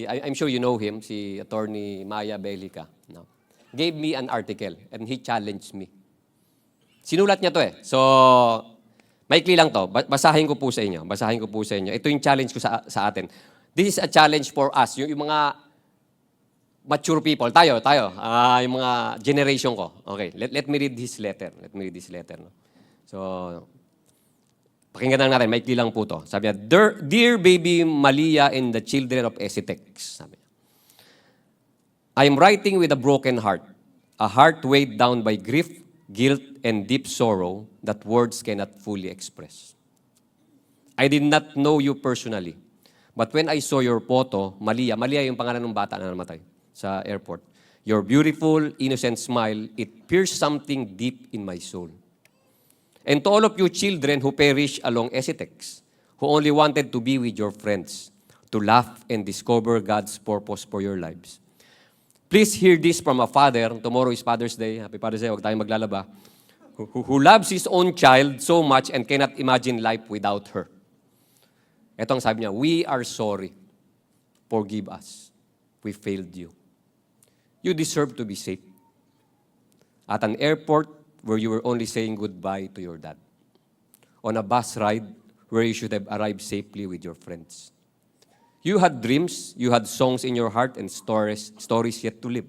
I'm sure you know him, si Attorney Maya Belica, no, gave me an article and he challenged me. Sinulat niya to eh. So, maikli lang to. Basahin ko po sa inyo. Ito yung challenge ko sa atin. This is a challenge for us. Yung mga mature people. Tayo. Yung mga generation ko. Okay, let me read his letter. No? So, pakinggan natin. Maikli lang po to. Sabi niya, Dear baby Malia and the children of Esitex. Sabi niya, I am writing with a broken heart. A heart weighed down by grief, guilt, and deep sorrow that words cannot fully express. I did not know you personally, but when I saw your photo, Malia yung pangalan ng bata na namatay sa airport, your beautiful, innocent smile, it pierced something deep in my soul. And to all of you children who perish along Esitex, who only wanted to be with your friends, to laugh and discover God's purpose for your lives. Please hear this from a father. Tomorrow is Father's Day. Happy Father's Day. Huwag tayong maglalaba. Who loves his own child so much and cannot imagine life without her. Ito ang sabi niya, we are sorry. Forgive us. We failed you. You deserve to be safe. At an airport where you were only saying goodbye to your dad. On a bus ride where you should have arrived safely with your friends. You had dreams, you had songs in your heart and stories yet to live.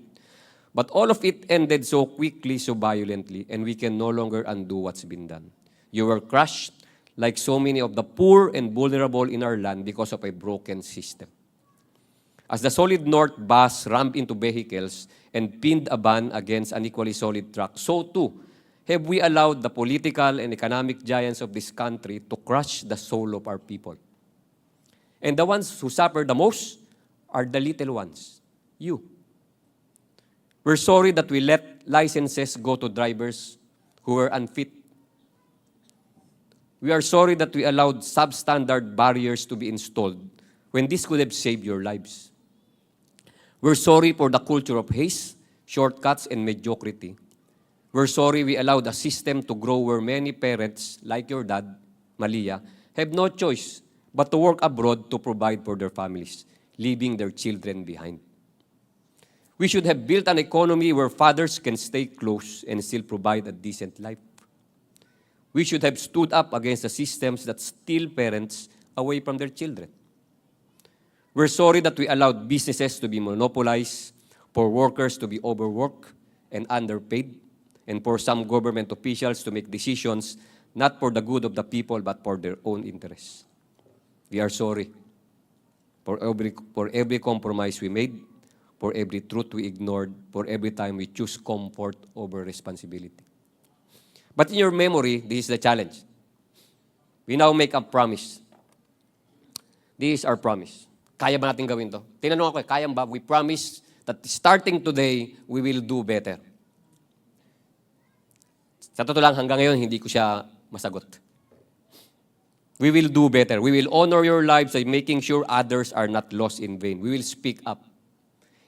But all of it ended so quickly, so violently, and we can no longer undo what's been done. You were crushed like so many of the poor and vulnerable in our land because of a broken system. As the Solid North bus rammed into vehicles and pinned a van against an equally solid truck, so too have we allowed the political and economic giants of this country to crush the soul of our people. And the ones who suffer the most are the little ones, you. We're sorry that we let licenses go to drivers who were unfit. We are sorry that we allowed substandard barriers to be installed when this could have saved your lives. We're sorry for the culture of haste, shortcuts, and mediocrity. We're sorry we allowed a system to grow where many parents, like your dad, Malia, have no choice but to work abroad to provide for their families, leaving their children behind. We should have built an economy where fathers can stay close and still provide a decent life. We should have stood up against the systems that steal parents away from their children. We're sorry that we allowed businesses to be monopolized, for workers to be overworked and underpaid, and for some government officials to make decisions not for the good of the people but for their own interests. We are sorry for every compromise we made, for every truth we ignored, for every time we choose comfort over responsibility. But in your memory, this is the challenge. We now make a promise. This is our promise. Kaya ba natin gawin to? Tinanong ako, kaya ba? We promise that starting today, we will do better. Sa totoo lang, hanggang ngayon, hindi ko siya masagot. We will do better. We will honor your lives by making sure others are not lost in vain. We will speak up,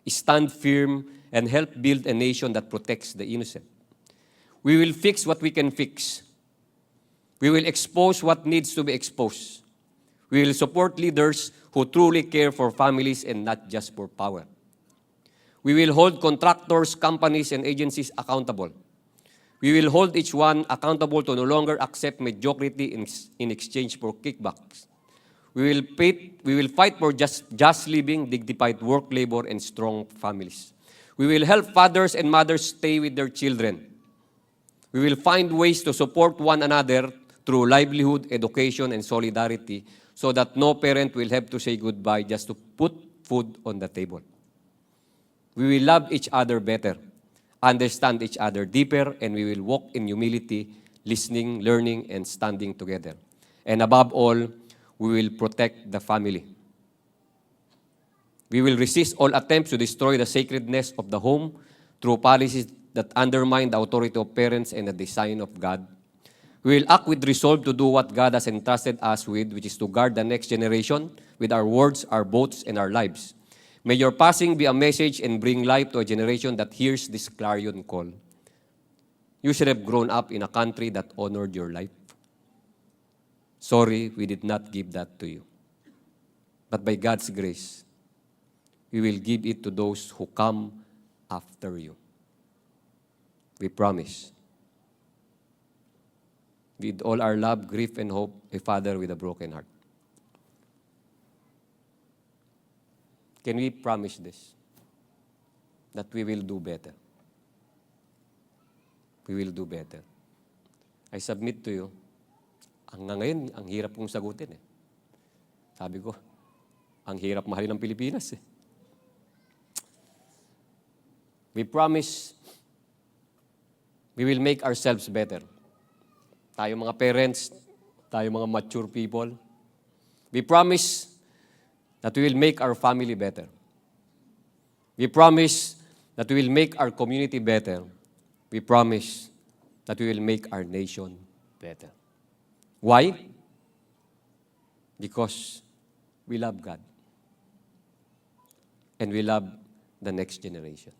stand firm, and help build a nation that protects the innocent. We will fix what we can fix. We will expose what needs to be exposed. We will support leaders who truly care for families and not just for power. We will hold contractors, companies, and agencies accountable. We will hold each one accountable to no longer accept mediocrity in exchange for kickbacks. We will fight for just living, dignified work, labor, and strong families. We will help fathers and mothers stay with their children. We will find ways to support one another through livelihood, education, and solidarity so that no parent will have to say goodbye just to put food on the table. We will love each other better, understand each other deeper, and we will walk in humility, listening, learning, and standing together. And above all, we will protect the family. We will resist all attempts to destroy the sacredness of the home through policies that undermine the authority of parents and the design of God. We will act with resolve to do what God has entrusted us with, which is to guard the next generation with our words, our votes, and our lives. May your passing be a message and bring life to a generation that hears this clarion call. You should have grown up in a country that honored your life. Sorry, we did not give that to you. But by God's grace, we will give it to those who come after you. We promise. With all our love, grief, and hope, a father with a broken heart. Can we promise this? That we will do better. We will do better. I submit to you, hanggang ngayon, ang hirap kong sagutin eh. Sabi ko, ang hirap mahalin ng Pilipinas eh. We promise we will make ourselves better. Tayo mga parents, tayo mga mature people. We promise that we will make our family better. We promise that we will make our community better. We promise that we will make our nation better. Why? Because we love God. And we love the next generation.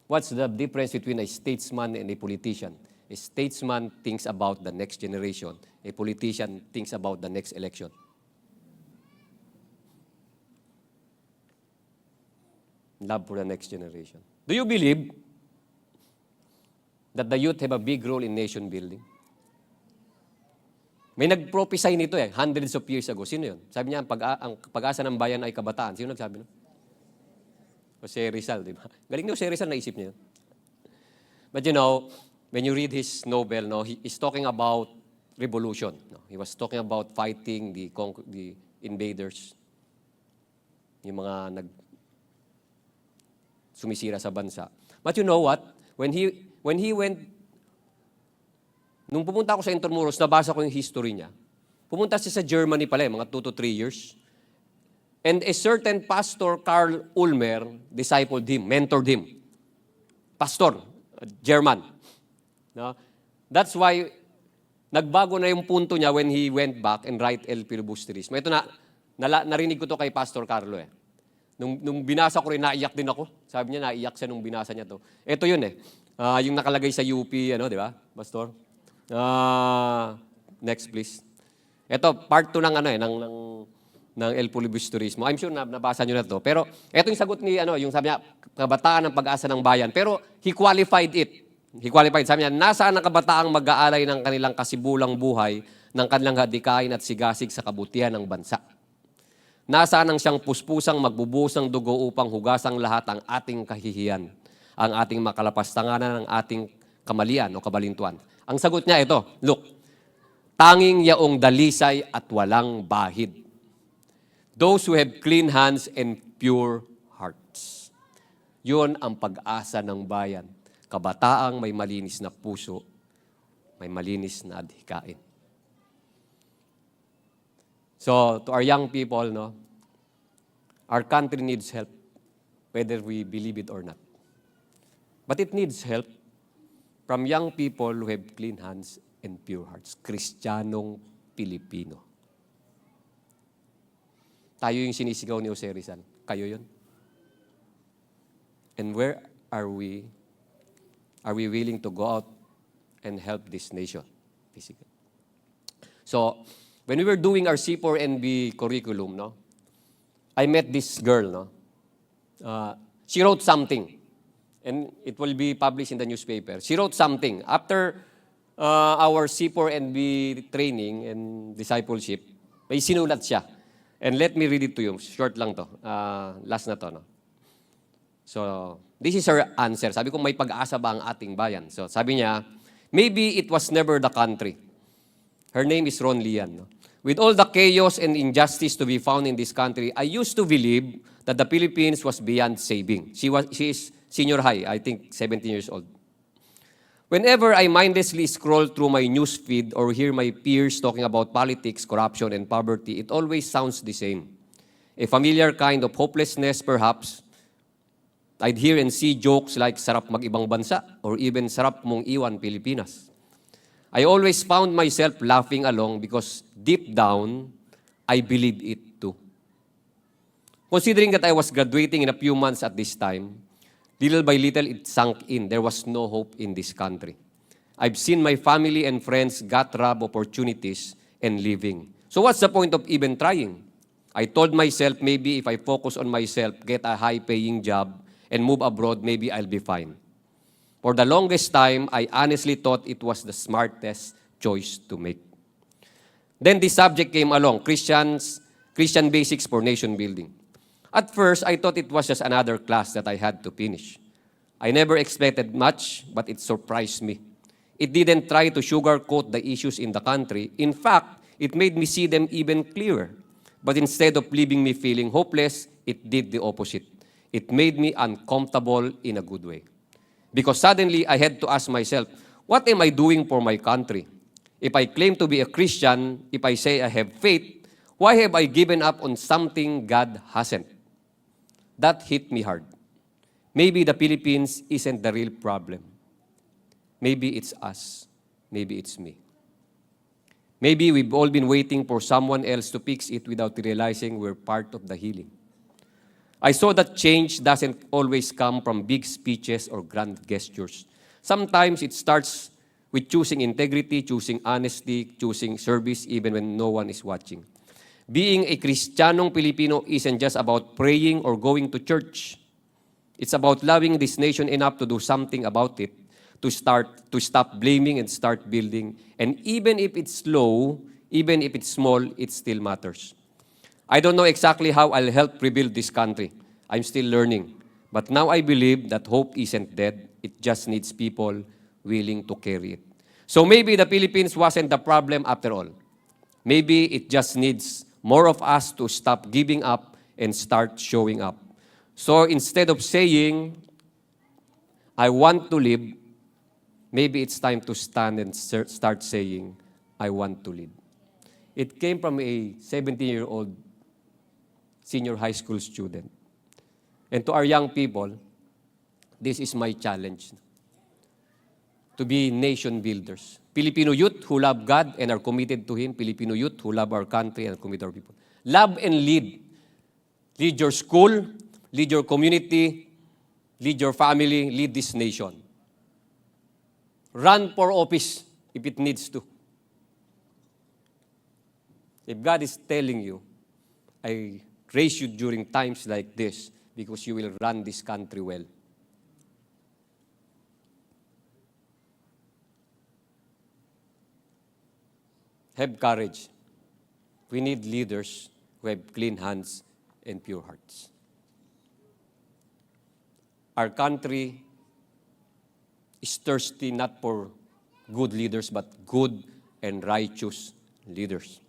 What's the difference between a statesman and a politician? A statesman thinks about the next generation. A politician thinks about the next election. Love for the next generation. Do you believe that the youth have a big role in nation building? May nag-prophesy nito hundreds of years ago. Sino yun? Sabi niya, ang pag-asa ng bayan ay kabataan. Sino nagsabi nun? Jose Rizal, di ba? Galing ni Jose Rizal, naisip niya. But you know, when you read his novel, he's talking about revolution. He was talking about fighting the invaders, yung mga sumisira sa bansa. But you know what? When he went, nung pumunta ako sa Intramuros, nabasa ko yung history niya. Pumunta siya sa Germany pala, mga 2 to 3 years. And a certain pastor, Karl Ulmer, discipled him, mentored him. Pastor, German. No? That's why nagbago na yung punto niya when he went back and write El Filibusterismo. Ito narinig ko to kay Pastor Carlo eh. Nung binasa ko rin, naiyak din ako. Sabi niya, naiyak siya nung binasa niya to. Ito yun eh. Yung nakalagay sa UP, di ba, Pastor? Next please. Ito, part 2 ng El Filibusterismo. I'm sure nabasa nyo na to. Pero ito yung sagot ni, yung sabi niya, kabataan ng pag-asa ng bayan. Pero he qualified it. He qualified. Sabi niya, nasaan ang kabataang mag-aalay ng kanilang kasibulang buhay, ng kanilang hadikain at sigasig sa kabutihan ng bansa? Nasaan ang siyang puspusang magbubusang dugo upang hugasang lahat ang ating kahihiyan, ang ating makalapastanganan, ang ating kamalian o kabalintuan? Ang sagot niya ito, look, tanging yaong dalisay at walang bahid. Those who have clean hands and pure hearts. Yun ang pag-asa ng bayan. Kabataang may malinis na puso, may malinis na adhikain. So, to our young people, our country needs help, whether we believe it or not. But it needs help from young people who have clean hands and pure hearts. Kristiyanong Pilipino. Tayo yung sinisigaw ni Jose Rizal. Kayo yun. And where are we? Are we willing to go out and help this nation? Basically. So, when we were doing our C4NB curriculum, I met this girl. She wrote something. And it will be published in the newspaper. She wrote something. After our C4NB training and discipleship, may sinulat siya. And let me read it to you. Short lang to. Last na to. So, this is her answer. Sabi ko, may pag-asa ba ang ating bayan? So, sabi niya, maybe it was never the country. Her name is Ron Lian. No? With all the chaos and injustice to be found in this country, I used to believe that the Philippines was beyond saving. She is senior high, I think 17 years old. Whenever I mindlessly scroll through my news feed or hear my peers talking about politics, corruption, and poverty, it always sounds the same. A familiar kind of hopelessness, perhaps. I'd hear and see jokes like, sarap mag-ibang bansa, or even sarap mong iwan Pilipinas. I always found myself laughing along because deep down, I believed it too. Considering that I was graduating in a few months at this time, little by little it sank in. There was no hope in this country. I've seen my family and friends gut rob opportunities and living. So what's the point of even trying? I told myself maybe if I focus on myself, get a high-paying job, and move abroad, maybe I'll be fine. For the longest time, I honestly thought it was the smartest choice to make. Then this subject came along, Christian Basics for Nation Building. At first, I thought it was just another class that I had to finish. I never expected much, but it surprised me. It didn't try to sugarcoat the issues in the country. In fact, it made me see them even clearer. But instead of leaving me feeling hopeless, it did the opposite. It made me uncomfortable in a good way. Because suddenly, I had to ask myself, what am I doing for my country? If I claim to be a Christian, if I say I have faith, why have I given up on something God hasn't? That hit me hard. Maybe the Philippines isn't the real problem. Maybe it's us. Maybe it's me. Maybe we've all been waiting for someone else to fix it without realizing we're part of the healing. I saw that change doesn't always come from big speeches or grand gestures. Sometimes it starts with choosing integrity, choosing honesty, choosing service even when no one is watching. Being a Kristiyanong Pilipino isn't just about praying or going to church. It's about loving this nation enough to do something about it, to stop blaming and start building. And even if it's slow, even if it's small, it still matters. I don't know exactly how I'll help rebuild this country. I'm still learning. But now I believe that hope isn't dead. It just needs people willing to carry it. So maybe the Philippines wasn't the problem after all. Maybe it just needs more of us to stop giving up and start showing up. So instead of saying, I want to live, maybe it's time to stand and start saying, I want to live. It came from a 17-year-old senior high school student. And to our young people, this is my challenge. To be nation builders. Filipino youth who love God and are committed to Him. Filipino youth who love our country and commit our people. Love and lead. Lead your school, lead your community, lead your family, lead this nation. Run for office if it needs to. If God is telling you, I raise you during times like this because you will run this country well. Have courage. We need leaders who have clean hands and pure hearts. Our country is thirsty not for good leaders, but good and righteous leaders.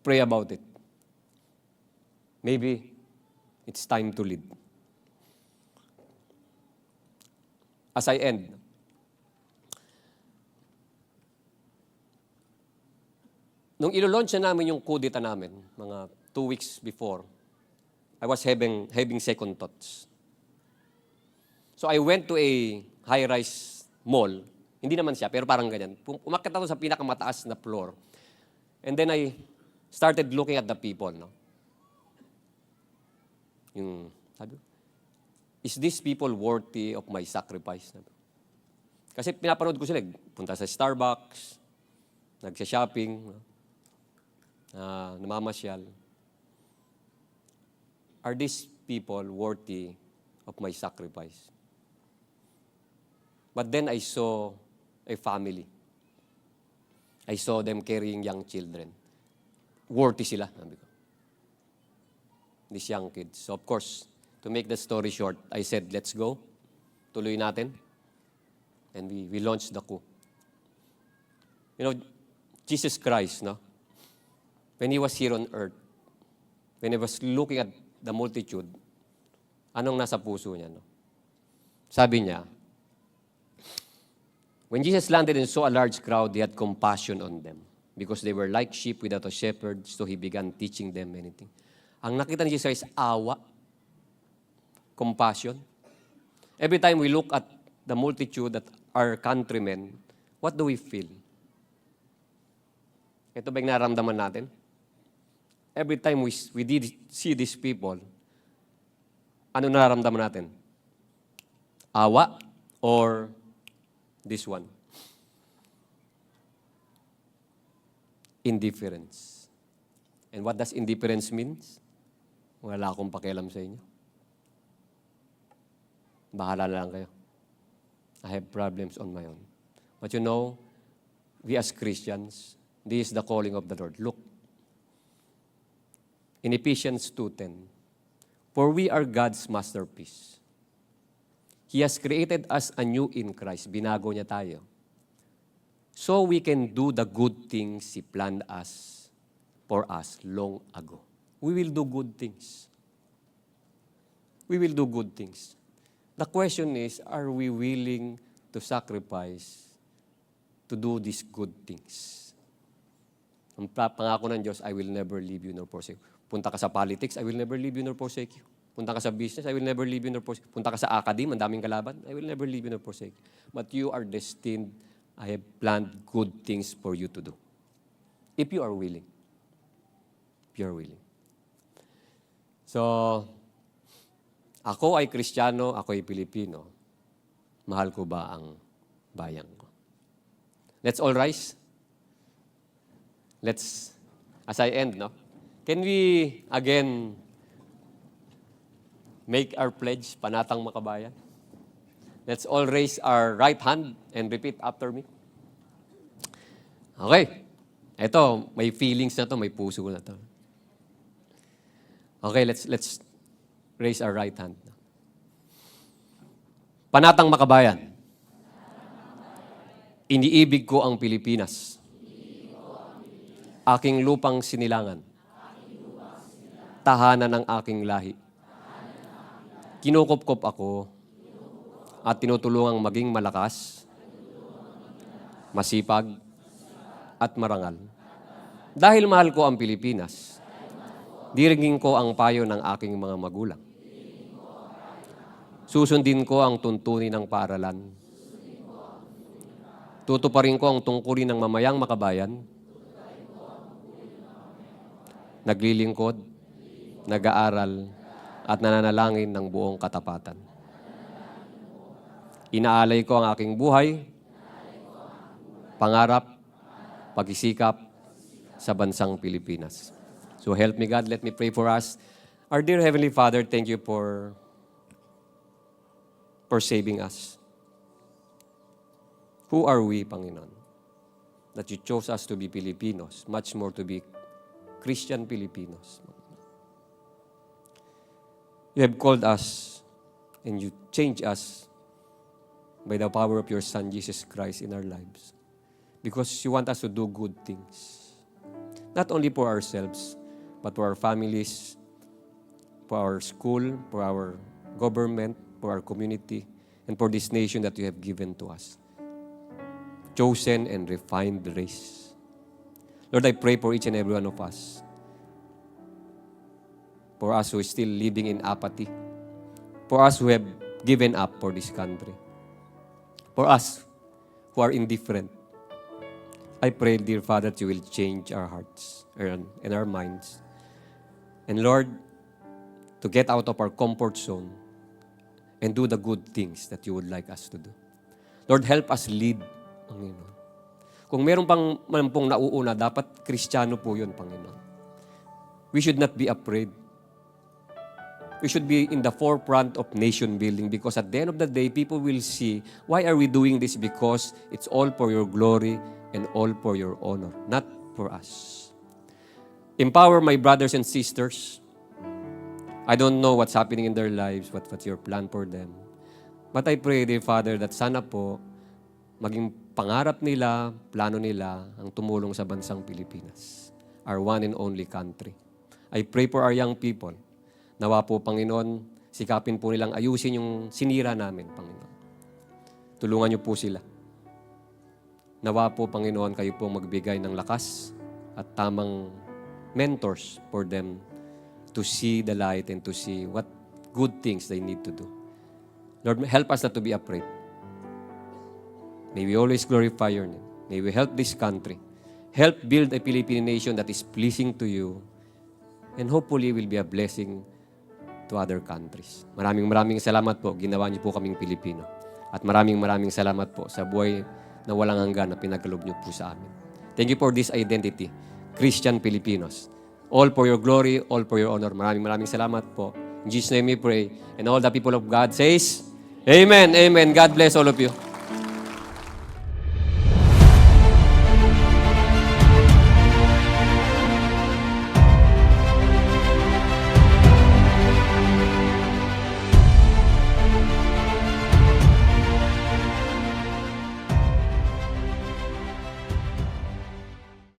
Pray about it. Maybe it's time to lead. As I end, nung ilo-launch na namin yung kudeta namin, mga 2 weeks before, I was having second thoughts. So I went to a high-rise mall. Hindi naman siya, pero parang ganyan. Umakyat ako sa pinakamataas na floor. And then I started looking at the people. No? Yung, sabi, is these people worthy of my sacrifice? Kasi pinapanood ko sila, punta sa Starbucks, nagsha-shopping, namamasyal. Are these people worthy of my sacrifice? But then I saw a family. I saw them carrying young children. Worthy sila, sabi ko. these young kids. So of course, to make the story short, I said, let's go. Tuloy natin. And we launched the coup. You know, Jesus Christ, no? When He was here on earth, when He was looking at the multitude, anong nasa puso niya, no? Sabi niya, when Jesus landed and saw a large crowd, He had compassion on them because they were like sheep without a shepherd, so He began teaching them many things. Ang nakita ni Jesus Christ, awa, compassion. Every time we look at the multitude, at our countrymen, what do we feel? Ito ba yung nararamdaman natin? Every time we did see these people, ano nararamdaman natin? Awa or this one? Indifference. And what does indifference means? Wala akong pakialam sa inyo. Bahala na lang kayo. I have problems on my own. But you know, we as Christians, this is the calling of the Lord. Look, in Ephesians 2:10, for we are God's masterpiece. He has created us anew in Christ. Binago niya tayo. So we can do the good things He planned for us long ago. We will do good things. We will do good things. The question is, are we willing to sacrifice to do these good things? Ang pangako ng Diyos, I will never leave you nor forsake you. Punta ka sa politics, I will never leave you nor forsake you. Punta ka sa business, I will never leave you nor forsake you. Punta ka sa academe, ang daming kalaban, I will never leave you nor forsake you. But you are destined, I have planned good things for you to do. If you are willing. If you are willing. So, ako ay Kristiyano, ako ay Pilipino. Mahal ko ba ang bayan ko? Let's all rise. Let's, as I end, no? Can we again make our pledge, Panatang Makabayan? Let's all raise our right hand and repeat after me. Okay. Ito, may feelings na to, may puso na to. Okay, let's raise our right hand. Panatang Makabayan. Iniibig ko ang Pilipinas. Aking lupang sinilangan. Tahanan ng aking lahi. Kinukupkop ako at tinutulungang maging malakas, masipag, at marangal. Dahil mahal ko ang Pilipinas, dirigin ko ang payo ng aking mga magulang. Susundin ko ang tuntunin ng paaralan. Tutuparin ko ang tungkulin ng mamayang makabayan. Naglilingkod, nag-aaral, at nananalangin ng buong katapatan. Inaalay ko ang aking buhay, pangarap, pagsisikap sa bansang Pilipinas. So help me God, let me pray for us. Our dear Heavenly Father, thank you for saving us. Who are we, Panginoon? That you chose us to be Filipinos, much more to be Christian Filipinos. You have called us and you changed us by the power of your Son, Jesus Christ, in our lives. Because you want us to do good things. Not only for ourselves, but for our families, for our school, for our government, for our community, and for this nation that you have given to us. Chosen and refined race. Lord, I pray for each and every one of us. For us who is still living in apathy. For us who have given up for this country. For us who are indifferent. I pray, dear Father, that you will change our hearts and our minds. And Lord, to get out of our comfort zone and do the good things that you would like us to do. Lord, help us lead, Panginoon. Kung meron pang pong nauuna, dapat Kristiyano po yun, Panginoon. We should not be afraid. We should be in the forefront of nation building because at the end of the day, people will see, why are we doing this? Because it's all for your glory and all for your honor, not for us. Empower my brothers and sisters I don't know what's happening in their lives, what's your plan for them. But I pray, dear Father, that sana po, maging pangarap nila, plano nila, ang tumulong sa bansang Pilipinas, our one and only country. I pray for our young people. Nawa po, Panginoon, sikapin po nilang ayusin yung sinira namin, Panginoon. Tulungan niyo po sila. Nawa po, Panginoon, kayo po magbigay ng lakas at tamang mentors for them to see the light and to see what good things they need to do. Lord, help us not to be afraid. May we always glorify your name. May we help this country. Help build a Philippine nation that is pleasing to you and hopefully will be a blessing to other countries. Maraming salamat po. Ginawa niyo po kaming Pilipino. At maraming salamat po sa buhay na walang hanggan na pinagkaloob niyo po sa amin. Thank you for this identity, Christian Filipinos. All for your glory, all for your honor. Maraming salamat po. In Jesus' name we pray. And all the people of God says, Amen, amen. God bless all of you.